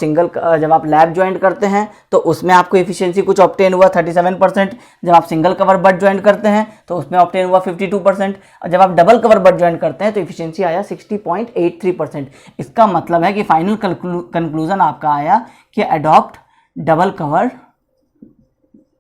लैब ज्वाइंट करते हैं तो उसमें आपको एफिशिएंसी कुछ ऑब्टेन हुआ 37%, जब आप सिंगल कवर बट ज्वाइंट करते हैं तो उसमें ऑब्टेन हुआ 52%, और जब आप डबल कवर बट ज्वाइंट करते हैं तो एफिशिएंसी आया 60.83%। इसका मतलब है कि फाइनल कंक्लूजन आपका आया कि adopt double cover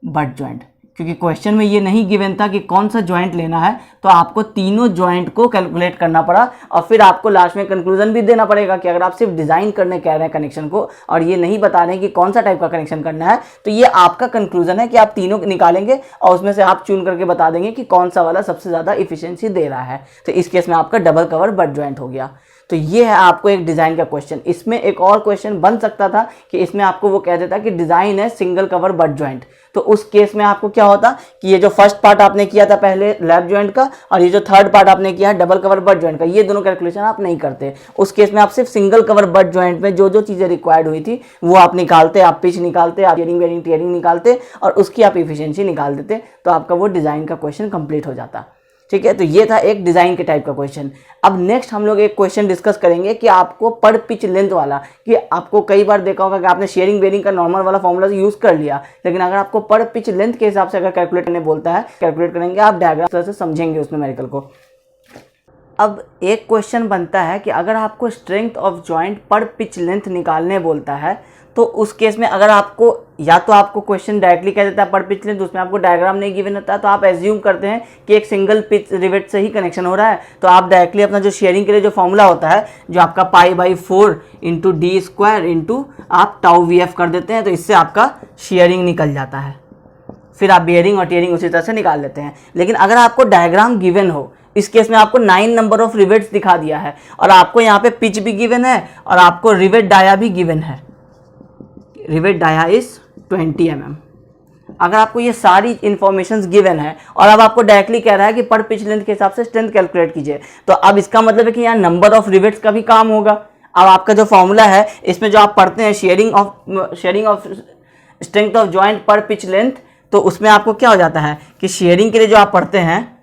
but joint, क्योंकि क्वेश्चन में ये नहीं गिवन था कि कौन सा ज्वाइंट लेना है, तो आपको तीनों ज्वाइंट को कैलकुलेट करना पड़ा और फिर आपको लास्ट में कंक्लूजन भी देना पड़ेगा कि अगर आप सिर्फ डिजाइन करने कह रहे हैं कनेक्शन को और ये नहीं बता रहे हैं कि कौन सा टाइप का कनेक्शन करना है, तो ये आपका कंक्लूजन है कि आप तीनों निकालेंगे और उसमें से आप चुन करके बता देंगे कि कौन सा वाला सबसे ज्यादा इफिशियंसी दे रहा है। तो इस केस में आपका डबल कवर बट ज्वाइंट हो गया। तो ये है आपको एक डिजाइन का क्वेश्चन। इसमें एक और क्वेश्चन बन सकता था कि इसमें आपको वो कह देता कि डिजाइन है सिंगल कवर बट ज्वाइंट, तो उस केस में आपको क्या होता कि ये जो फर्स्ट पार्ट आपने किया था पहले लैब ज्वाइंट का और ये जो थर्ड पार्ट आपने किया है डबल कवर बट ज्वाइंट का, ये दोनों कैलकुलेशन आप नहीं करते। उस केस में आप सिर्फ सिंगल कवर बट ज्वाइंट में जो जो चीजें रिक्वायर्ड हुई थी वो आप निकालते, आप पिच निकालते, आप टियरिंग निकालते और उसकी आप इफिशियंसी निकाल देते, तो आपका वो डिजाइन का क्वेश्चन कंप्लीट हो जाता। ठीक है, तो ये था एक डिजाइन के टाइप का क्वेश्चन। अब नेक्स्ट हम लोग एक क्वेश्चन डिस्कस करेंगे कि आपको पर पिच लेंथ वाला, कि आपको कई बार देखा होगा कि आपने शेयरिंग बेयरिंग का नॉर्मल वाला फॉर्मूला यूज कर लिया, लेकिन अगर आपको पर पिच लेंथ के हिसाब से अगर कैलकुलेट करने बोलता है, कैलकुलेट करेंगे आप डायग्राम से समझेंगे उस न्यूमेरिकल को। अब एक क्वेश्चन बनता है कि अगर आपको स्ट्रेंथ ऑफ जॉइंट पर पिच लेंथ निकालने बोलता है, तो उस केस में अगर आपको या तो आपको क्वेश्चन डायरेक्टली कह देता है पर पिच लेंथ, उसमें आपको डायग्राम नहीं गिवन होता है, तो आप एज्यूम करते हैं कि एक सिंगल पिच रिवेट से ही कनेक्शन हो रहा है, तो आप डायरेक्टली अपना जो शेयरिंग के लिए जो फॉर्मूला होता है जो आपका π/4 इंटू डी स्क्वायर इंटू आप टाउ VF कर देते हैं, तो इससे आपका शेयरिंग निकल जाता है। फिर आप बेयरिंग और टियरिंग उसी तरह से निकाल लेते हैं। लेकिन अगर आपको डायग्राम गिवन हो, इस केस में आपको 9 नंबर ऑफ रिवेट्स दिखा दिया है और आपको यहाँ पे पिच भी गिवन है और आपको रिवेट डाया भी गिवन है, रिवेट डाया इज 20 mm। अगर आपको ये सारी इंफॉर्मेशंस गिवन है और अब आपको डायरेक्टली कह रहा है कि पर पिच लेंथ के हिसाब से स्ट्रेंथ कैलकुलेट कीजिए, तो अब इसका मतलब है कि यहाँ नंबर ऑफ रिवेट्स का भी काम होगा। अब आपका जो फॉर्मूला है इसमें जो आप पढ़ते हैं sharing of strength of joint पर पिच लेंथ, तो उसमें आपको क्या हो जाता है कि शेयरिंग के लिए जो आप पढ़ते हैं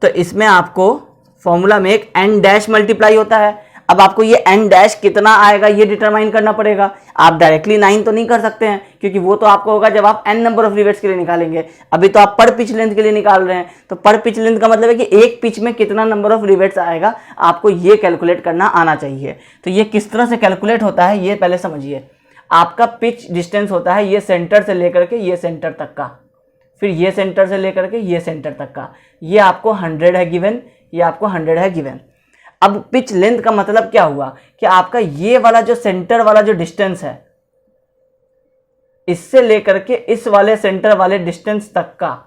तो इसमें आपको फॉर्मूला में एक n डैश मल्टीप्लाई होता है। अब आपको ये n डैश कितना आएगा ये डिटरमाइन करना पड़ेगा। आप डायरेक्टली 9 तो नहीं कर सकते हैं, क्योंकि वो तो आपको होगा जब आप n नंबर ऑफ रिवेट्स के लिए निकालेंगे। अभी तो आप पर पिच लेंथ के लिए निकाल रहे हैं, तो पर पिच लेंथ का मतलब है कि एक पिच में कितना नंबर ऑफ रिवेट्स आएगा, आपको ये कैलकुलेट करना आना चाहिए। तो ये किस तरह से कैलकुलेट होता है ये पहले समझिए। आपका पिच डिस्टेंस होता है ये सेंटर से लेकर के ये सेंटर तक का, फिर ये सेंटर से लेकर के ये सेंटर तक का, ये आपको 100 है गिवन, ये आपको 100 है गिवन। अब पिच लेंथ का मतलब क्या हुआ कि आपका ये वाला जो सेंटर वाला जो डिस्टेंस है, इससे लेकर के इस वाले सेंटर वाले डिस्टेंस तक का,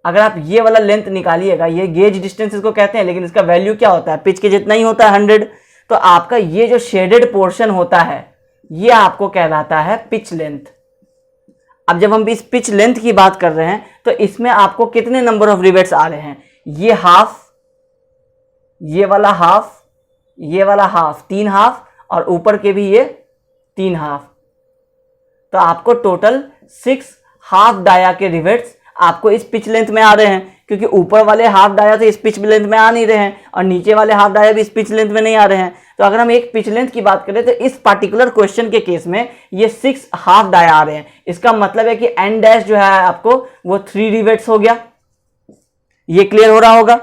अगर आप ये वाला लेंथ निकालिएगा, ये गेज डिस्टेंस इसको कहते हैं, लेकिन इसका वैल्यू क्या होता है पिच के जितना ही होता है 100। तो आपका ये जो शेडेड पोर्शन होता है ये आपको कहलाता है पिच लेंथ। अब जब हम इस पिच लेंथ की बात कर रहे हैं तो इसमें आपको कितने नंबर ऑफ रिवेट्स आ रहे हैं, ये हाफ, ये वाला हाफ, ये वाला हाफ, 3 हाफ और ऊपर के भी ये 3 हाफ। तो आपको टोटल 6 हाफ डाया के रिवेट्स आपको इस पिच लेंथ में आ रहे हैं, क्योंकि ऊपर वाले हाफ डाया तो इस पिच लेंथ में आ नहीं रहे हैं और नीचे वाले हाफ डाया भी इस पिच लेंथ में नहीं आ रहे हैं। तो अगर हम एक पिच लेंथ की बात करें तो इस पार्टिकुलर क्वेश्चन के केस में ये 6 हाफ डाया आ रहे हैं। इसका मतलब है कि n डैश जो है आपको वो 3 रिवेट्स हो गया। ये क्लियर हो रहा होगा।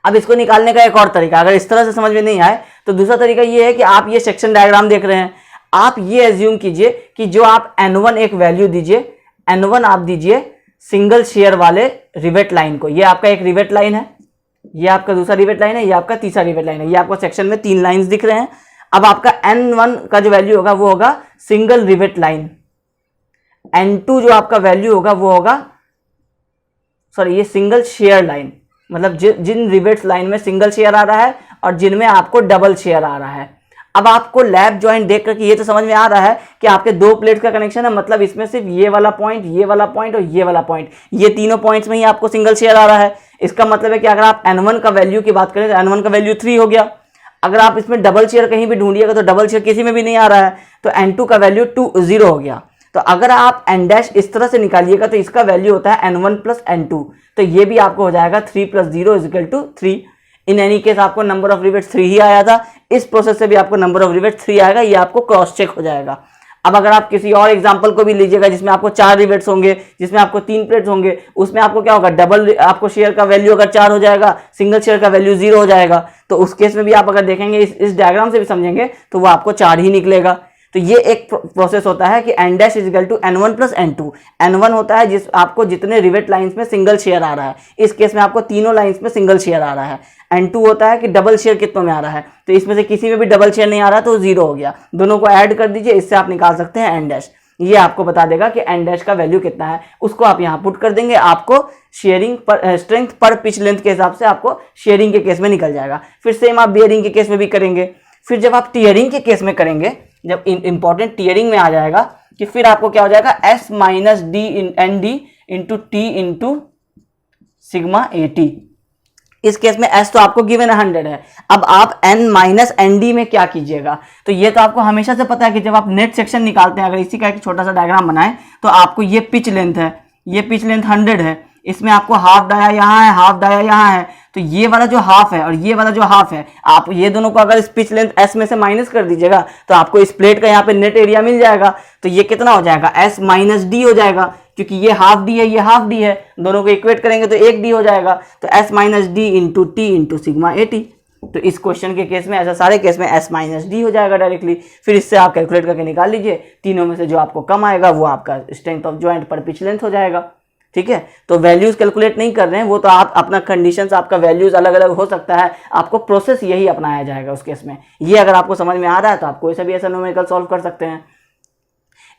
अब इसको निकालने का एक और तरीका, अगर इस तरह से समझ में नहीं आए तो दूसरा तरीका ये है कि आप ये सेक्शन डायग्राम देख रहे हैं, आप ये एज्यूम कीजिए कि जो आप n1 एक वैल्यू दीजिए, n1 आप दीजिए सिंगल शेयर वाले रिवेट लाइन को। ये आपका एक रिवेट लाइन है, ये आपका दूसरा रिवेट लाइन है, ये आपका तीसरा रिवेट लाइन है। ये आपको सेक्शन में 3 लाइंस दिख रहे हैं। अब आपका n1 का जो वैल्यू होगा वो होगा सिंगल रिवेट लाइन, n2 जो आपका वैल्यू होगा वो होगा ये सिंगल शेयर लाइन, मतलब जिन रिवेट्स लाइन में सिंगल शेयर आ रहा है और जिनमें आपको डबल शेयर आ रहा है। अब आपको लैप जॉइंट देख करके ये तो समझ में आ रहा है कि आपके दो प्लेट का कनेक्शन है, मतलब इसमें सिर्फ ये वाला पॉइंट, ये वाला पॉइंट और ये वाला पॉइंट, ये तीनों पॉइंट्स में ही आपको सिंगल शेयर आ रहा है। इसका मतलब है कि अगर आप N1 का वैल्यू की बात करें तो N1 का वैल्यू 3 हो गया। अगर आप इसमें डबल शेयर कहीं भी ढूंढिएगा तो डबल शेयर किसी में भी नहीं आ रहा है, तो N2 का वैल्यू 0 हो गया। तो अगर आप N डैश इस तरह से निकालिएगा तो इसका वैल्यू होता है N1 प्लस N2, तो ये भी आपको हो जाएगा 3 plus 0 is equal to 3। In any case आपको नंबर ऑफ रिवेट्स 3 ही आया था, इस प्रोसेस से भी आपको नंबर ऑफ रिवेट्स 3 आएगा, ये आपको क्रॉस चेक हो जाएगा। अब अगर आप किसी और एग्जांपल को भी लीजिएगा जिसमें आपको 4 रिवेट्स होंगे, जिसमें आपको 3 प्लेट्स होंगे, उसमें आपको क्या होगा, डबल आपको शेयर का वैल्यू अगर 4 हो जाएगा, सिंगल शेयर का वैल्यू 0 हो जाएगा। तो उस केस में भी आप अगर देखेंगे, इस डायग्राम से भी समझेंगे तो वो आपको 4 ही निकलेगा। तो ये एक प्रोसेस होता है कि N dash is equal to N1 plus N2। N1 होता है जिस आपको जितने रिवेट लाइंस में सिंगल शेयर आ रहा है, इस केस में आपको तीनों लाइंस में सिंगल शेयर आ रहा है। N2 होता है कि डबल शेयर कितनों में आ रहा है, तो इसमें से किसी में भी डबल शेयर नहीं आ रहा तो 0 हो गया। दोनों को ऐड कर दीजिए, इससे आप निकाल सकते हैं N डैश। ये आपको बता देगा कि N डैश का वैल्यू कितना है, उसको आप यहाँ पुट कर देंगे, आपको शेयरिंग पर स्ट्रेंथ पर पिच लेंथ के हिसाब से आपको शेयरिंग के केस में निकल जाएगा। फिर सेम आप बियरिंग के केस में भी करेंगे। फिर जब आप टीयरिंग के केस में करेंगे, जब इंपॉर्टेंट टीयरिंग में आ जाएगा कि फिर आपको क्या हो जाएगा, S minus D N D into T into sigma ए टी। इस केस में S तो आपको गिवन 100 है। अब आप N माइनस एन डी में क्या कीजिएगा, तो ये तो आपको हमेशा से पता है कि जब आप नेट सेक्शन निकालते हैं, अगर इसी का एक छोटा सा डायग्राम बनाएं तो आपको ये पिच लेंथ है, ये पिच लेंथ 100 है, इसमें आपको हाफ डाया यहाँ है, हाफ डाया यहाँ है, तो ये वाला जो हाफ है और ये वाला जो हाफ है, आप ये दोनों को अगर इस पिच लेंथ S में से माइनस कर दीजिएगा तो आपको इस प्लेट का यहाँ पे नेट एरिया मिल जाएगा। तो ये कितना हो जाएगा, S माइनस डी हो जाएगा, क्योंकि ये हाफ डी है, ये हाफ डी है, दोनों को इक्वेट करेंगे तो 1 डी हो जाएगा। तो S minus D into T into sigma A T. तो इस क्वेश्चन के केस में, ऐसा सारे केस में S माइनस डी हो जाएगा डायरेक्टली। फिर इससे आप कैलकुलेट करके निकाल लीजिए, तीनों में से जो आपको कम आएगा वो आपका स्ट्रेंथ ऑफ ज्वाइंट पर पिच लेंथ हो जाएगा। ठीक है, तो वैल्यूज कैलकुलेट नहीं कर रहे हैं, वो तो आप अपना कंडीशंस, आपका वैल्यूज अलग अलग हो सकता है, आपको प्रोसेस यही अपनाया जाएगा उस केस में। ये अगर आपको समझ में आ रहा है तो आप कोई सा भी ऐसा न्यूमेरिकल सॉल्व कर सकते हैं।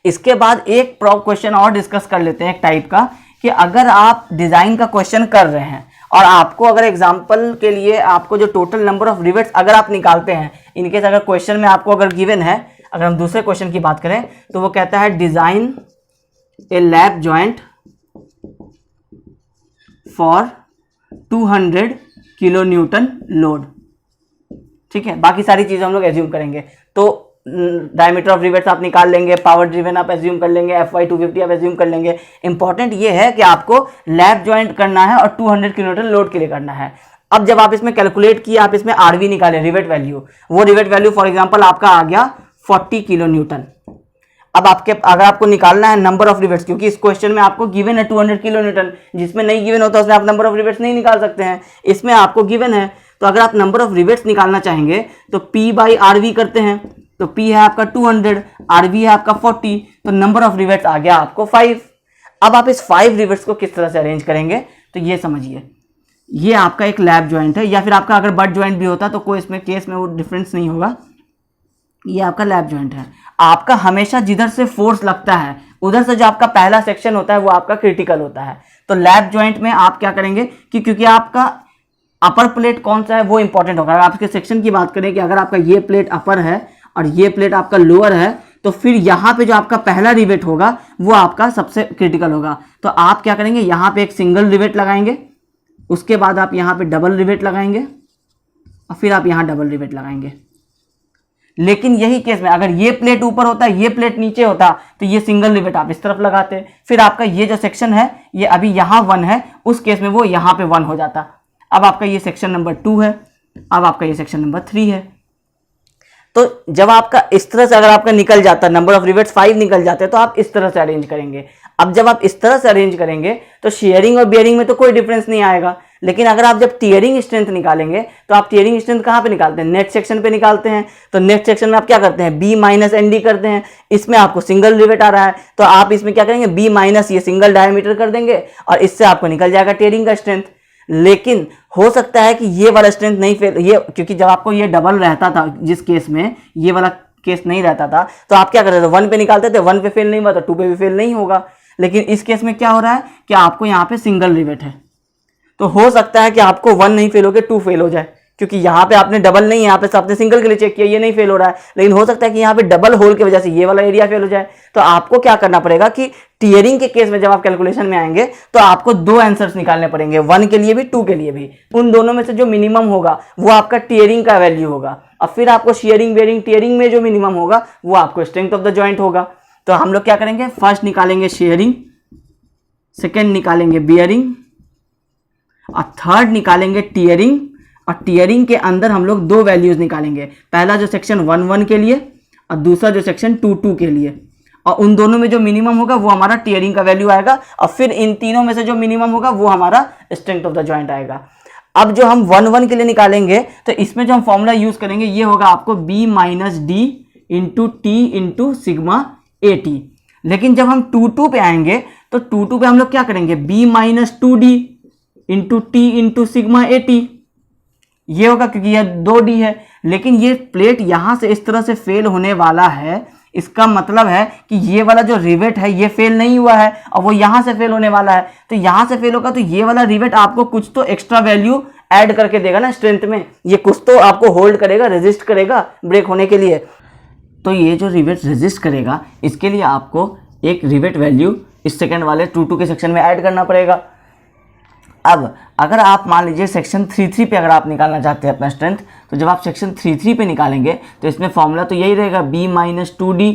इसके बाद एक क्वेश्चन और डिस्कस कर लेते हैं, एक टाइप का, कि अगर आप डिजाइन का क्वेश्चन कर रहे हैं और आपको अगर एग्जाम्पल के लिए आपको जो टोटल नंबर ऑफ रिवेट्स अगर आप निकालते हैं, इनकेस अगर क्वेश्चन में आपको अगर गिवन है, अगर हम दूसरे क्वेश्चन की बात करें तो वो कहता है design A lap joint for 200 kilo Newton load. ठीक है, बाकी सारी चीजें हम लोग एज्यूम करेंगे। तो डायमीटर ऑफ रिवेट्स आप निकाल लेंगे, पावर ड्रिवन आप एज्यूम कर लेंगे, FY 250 आप एज्यूम कर लेंगे। इंपॉर्टेंट ये है कि आपको लैप जॉइंट करना है और 200 किलो न्यूटन लोड के लिए करना है। अब जब आप इसमें कैलकुलेट किए, आप इसमें RV निकाले, रिवेट वैल्यू, वो रिवेट वैल्यू फॉर एग्जाम्पल आपका आ गया 40 किलो न्यूटन। अब अगर आपको निकालना है नंबर ऑफ रिवेट्स, क्योंकि इस क्वेश्चन में आपको गिवन है 200 किलो न्यूटन, जिसमें नहीं गिवन होता उसमें आप नंबर ऑफ रिवेट्स नहीं निकाल सकते हैं, इसमें आपको गिवन है। तो अगर आप नंबर ऑफ रिवेट्स निकालना चाहेंगे तो P बाई RV करते हैं, तो P है आपका 200, RV है आपका 40, तो नंबर ऑफ रिवेट्स आ गया आपको 5। अब आप इस 5 रिवेट्स को किस तरह से अरेंज करेंगे, तो ये समझिए, ये आपका एक लैप जॉइंट है, या फिर आपका अगर बट जॉइंट भी होता तो कोई इसमें केस में वो डिफरेंस नहीं होगा। ये आपका लैप जॉइंट है। आपका हमेशा जिधर से फोर्स लगता है उधर से जो आपका पहला सेक्शन होता है वो आपका क्रिटिकल होता है। तो लैप जॉइंट में आप क्या करेंगे कि क्योंकि आपका अपर प्लेट कौन सा है वो इंपॉर्टेंट होगा। अगर आपके सेक्शन की बात करें कि अगर आपका ये प्लेट अपर है और ये प्लेट आपका लोअर है, तो फिर यहाँ पे जो आपका पहला रिवेट होगा वो आपका सबसे क्रिटिकल होगा। तो आप क्या करेंगे, यहाँ पे एक सिंगल रिवेट लगाएंगे, उसके बाद आप यहाँ पे डबल रिवेट लगाएंगे और फिर आप यहाँ डबल रिवेट लगाएंगे। लेकिन यही केस में अगर ये प्लेट ऊपर होता, ये प्लेट नीचे होता, तो ये सिंगल रिवेट आप इस तरफ लगाते, फिर आपका ये जो सेक्शन है ये अभी यहाँ 1 है, उस केस में वो यहाँ पे 1 हो जाता। अब आपका ये सेक्शन नंबर 2 है, अब आपका ये सेक्शन नंबर 3 है। तो जब आपका इस तरह से अगर आपका निकल जाता, नंबर ऑफ रिवेट्स 5 निकल जाते हैं, तो आप इस तरह से अरेंज करेंगे। अब जब आप इस तरह से अरेंज करेंगे तो शेयरिंग और बियरिंग में तो कोई डिफरेंस नहीं आएगा। लेकिन अगर आप जब टीयरिंग स्ट्रेंथ निकालेंगे तो आप टीयरिंग स्ट्रेंथ कहाँ पे निकालते हैं, नेट सेक्शन पे निकालते हैं। तो नेट सेक्शन में आप क्या करते हैं, B माइनस एन डी करते हैं। इसमें आपको सिंगल रिवेट आ रहा है तो आप इसमें क्या करेंगे, B माइनस ये सिंगल डायमीटर कर देंगे और इससे आपको निकल जाएगा टीयरिंग का स्ट्रेंथ। लेकिन हो सकता है कि ये वाला स्ट्रेंथ नहीं फेल, ये क्योंकि जब आपको ये डबल रहता था, जिस केस में ये वाला केस नहीं रहता था, तो आप क्या करते थे, 1 पे निकालते थे, 1 पे फेल नहीं हुआ तो 2 पे भी फेल नहीं होगा। लेकिन इस केस में क्या हो रहा है कि आपको यहाँ पे सिंगल रिवेट है, तो हो सकता है कि आपको 1 नहीं फेल हो के 2 फेल हो जाए, क्योंकि यहाँ पे आपने डबल नहीं है, यहाँ पे आपने सिंगल के लिए चेक किया, ये नहीं फेल हो रहा है, लेकिन हो सकता है कि यहाँ पे डबल होल की वजह से ये वाला एरिया फेल हो जाए। तो आपको क्या करना पड़ेगा कि टीयरिंग के केस में जब आप कैलकुलेशन में आएंगे तो आपको दो आंसर्स निकालने पड़ेंगे, 1 के लिए भी 2 के लिए भी। उन दोनों में से जो मिनिमम होगा वो आपका टीयरिंग का वैल्यू होगा, और फिर आपको शेयरिंग बेयरिंग टीयरिंग में जो मिनिमम होगा वो आपको स्ट्रेंथ ऑफ द जॉइंट होगा। तो हम लोग क्या करेंगे, फर्स्ट निकालेंगे शेयरिंग, सेकेंड निकालेंगे बियरिंग, और थर्ड निकालेंगे टीयरिंग। और टीयरिंग के अंदर हम लोग दो वैल्यूज निकालेंगे, पहला जो सेक्शन 1 के लिए और दूसरा जो सेक्शन 2 के लिए, और उन दोनों में जो मिनिमम होगा वो हमारा टीयरिंग का वैल्यू आएगा, और फिर इन तीनों में से जो मिनिमम होगा वो हमारा स्ट्रेंथ ऑफ द जॉइंट आएगा। अब जो हम 1 के लिए निकालेंगे तो इसमें जो हम फॉर्मूला यूज करेंगे ये होगा आपको B minus D into T into sigma A T. लेकिन जब हम 2 पे आएंगे तो 2 पे हम लोग क्या करेंगे, B minus 2D into T into sigma ए टी, ये होगा क्योंकि यह 2D है। लेकिन ये प्लेट यहां से इस तरह से फेल होने वाला है, इसका मतलब है कि ये वाला जो रिवेट है ये फेल नहीं हुआ है और वो यहां से फेल होने वाला है। तो यहां से फेल होगा तो ये वाला रिवेट आपको कुछ तो एक्स्ट्रा वैल्यू ऐड करके देगा ना स्ट्रेंथ में, ये कुछ तो आपको होल्ड करेगा, रेजिस्ट करेगा ब्रेक होने के लिए। तो ये जो रिवेट रेजिस्ट करेगा इसके लिए आपको एक रिवेट वैल्यू इस सेकंड वाले 2 के सेक्शन में ऐड करना पड़ेगा। अब अगर आप मान लीजिए सेक्शन 3 पे अगर आप निकालना चाहते हैं अपना स्ट्रेंथ, तो जब आप सेक्शन 3 पे निकालेंगे तो इसमें फॉर्मूला तो यही रहेगा B minus 2D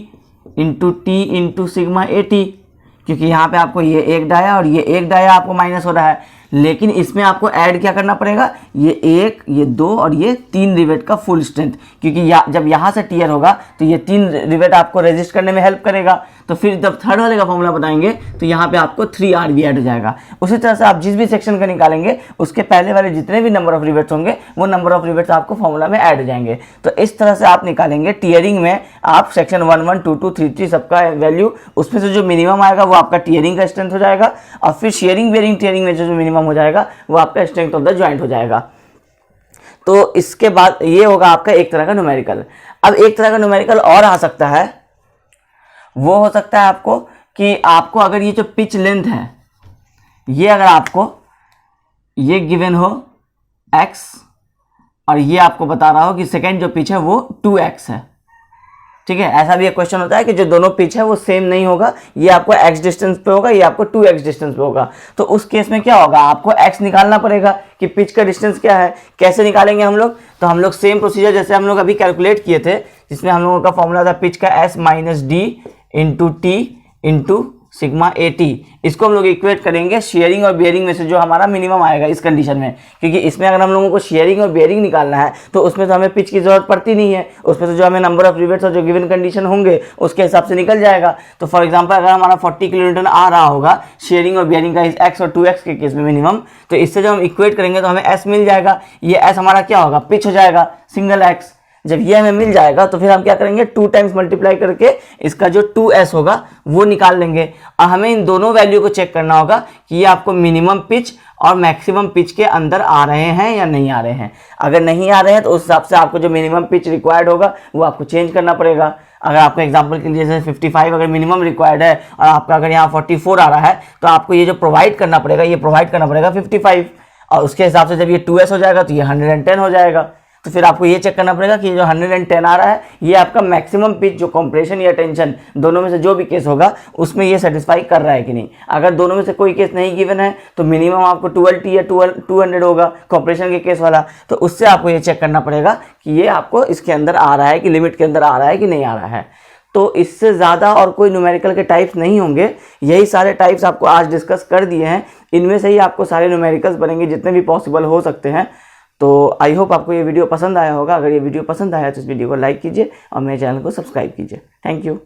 into T into sigma A T, क्योंकि यहाँ पे आपको ये एक डाया और ये एक डाया आपको माइनस हो रहा है। लेकिन इसमें आपको ऐड क्या करना पड़ेगा, ये 1, ये 2 और ये 3 रिवेट का फुल स्ट्रेंथ, क्योंकि जब यहाँ से टीयर होगा तो ये 3 रिवेट आपको रेजिस्ट करने में हेल्प करेगा। तो फिर जब थर्ड वाले का फॉर्मूला बताएंगे तो यहाँ पे आपको 3R भी ऐड हो जाएगा। उसी तरह से आप जिस भी सेक्शन का निकालेंगे उसके पहले वाले जितने भी नंबर ऑफ रिवेट्स होंगे वो नंबर ऑफ रिवेट्स आपको फॉर्मूला में ऐड हो जाएंगे। तो इस तरह से आप निकालेंगे। टीयरिंग में आप सेक्शन 1, 2, 3, 3 सबका वैल्यू, उसमें से जो मिनिमम आएगा वो आपका टीयरिंग का स्ट्रेंथ हो जाएगा, और फिर शेयरिंग बेयरिंग टीयरिंग में जो मिनिमम हो जाएगा वो आपका स्ट्रेंथ ऑफ द जॉइंट हो जाएगा। तो इसके बाद ये होगा आपका एक तरह का न्यूमेरिकल। अब एक तरह का न्यूमेरिकल और आ सकता है, वो हो सकता है आपको कि आपको अगर ये जो पिच लेंथ है ये अगर आपको ये गिवन हो x और ये आपको बता रहा हो कि सेकेंड जो पिच है वो 2x है, ठीक है। ऐसा भी एक क्वेश्चन होता है कि जो दोनों पिच है वो सेम नहीं होगा, ये आपको x डिस्टेंस पे होगा, ये आपको 2x डिस्टेंस पे होगा। तो उस केस में क्या होगा, आपको x निकालना पड़ेगा कि पिच का डिस्टेंस क्या है। कैसे निकालेंगे हम लोग, तो हम लोग सेम प्रोसीजर जैसे हम लोग अभी कैलकुलेट किए थे, जिसमें हम लोगों का फॉर्मूला था पिच का s minus D into T into sigma A T. इसको हम लोग इक्वेट करेंगे शेयरिंग और बेयरिंग में से जो हमारा मिनिमम आएगा इस कंडीशन में, क्योंकि इसमें अगर हम लोगों को शेयरिंग और बेयरिंग निकालना है तो उसमें तो हमें पिच की जरूरत पड़ती नहीं है, उसमें तो जो हमें नंबर ऑफ रिवेट्स और जो गिवन कंडीशन होंगे उसके हिसाब से निकल जाएगा। तो फॉर एग्जांपल अगर हमारा 40 किलोन्यूटन आ रहा होगा शेयरिंग और बेयरिंग का इस x और 2x के केस में मिनिमम, तो इससे जब हम इक्वेट करेंगे तो हमें s मिल जाएगा। ये s हमारा क्या होगा, पिच हो जाएगा सिंगल x। जब ये हमें मिल जाएगा तो फिर हम क्या करेंगे, 2 टाइम्स मल्टीप्लाई करके इसका जो 2s होगा वो निकाल लेंगे। और हमें इन दोनों वैल्यू को चेक करना होगा कि ये आपको मिनिमम पिच और मैक्सिमम पिच के अंदर आ रहे हैं या नहीं आ रहे हैं। अगर नहीं आ रहे हैं तो उस हिसाब से आपको जो मिनिमम पिच रिक्वायर्ड होगा वो आपको चेंज करना पड़ेगा। अगर आपको एग्जांपल के लिए जैसे 55 अगर मिनिमम रिक्वायर्ड है और आपका अगर यहाँ 44 आ रहा है तो आपको ये जो प्रोवाइड करना पड़ेगा ये प्रोवाइड करना पड़ेगा 55, और उसके हिसाब से जब ये 2s हो जाएगा तो ये 110 हो जाएगा। तो फिर आपको ये चेक करना पड़ेगा कि जो 110 आ रहा है ये आपका मैक्सिमम पिच जो कंप्रेशन या टेंशन दोनों में से जो भी केस होगा उसमें ये सेटिस्फाई कर रहा है कि नहीं। अगर दोनों में से कोई केस नहीं गिवन है तो मिनिमम आपको 12T या 200 होगा कंप्रेशन के केस वाला। तो उससे आपको ये चेक करना पड़ेगा कि ये आपको इसके अंदर आ रहा है कि लिमिट के अंदर आ रहा है कि नहीं आ रहा है। तो इससे ज़्यादा और कोई न्यूमेरिकल के टाइप्स नहीं होंगे, यही सारे टाइप्स आपको आज डिस्कस कर दिए हैं। इनमें से ही आपको सारे न्यूमेरिकल्स बनेंगे जितने भी पॉसिबल हो सकते हैं। तो आई होप आपको ये वीडियो पसंद आया होगा। अगर ये वीडियो पसंद आया तो इस वीडियो को लाइक कीजिए और मेरे चैनल को सब्सक्राइब कीजिए। Thank you.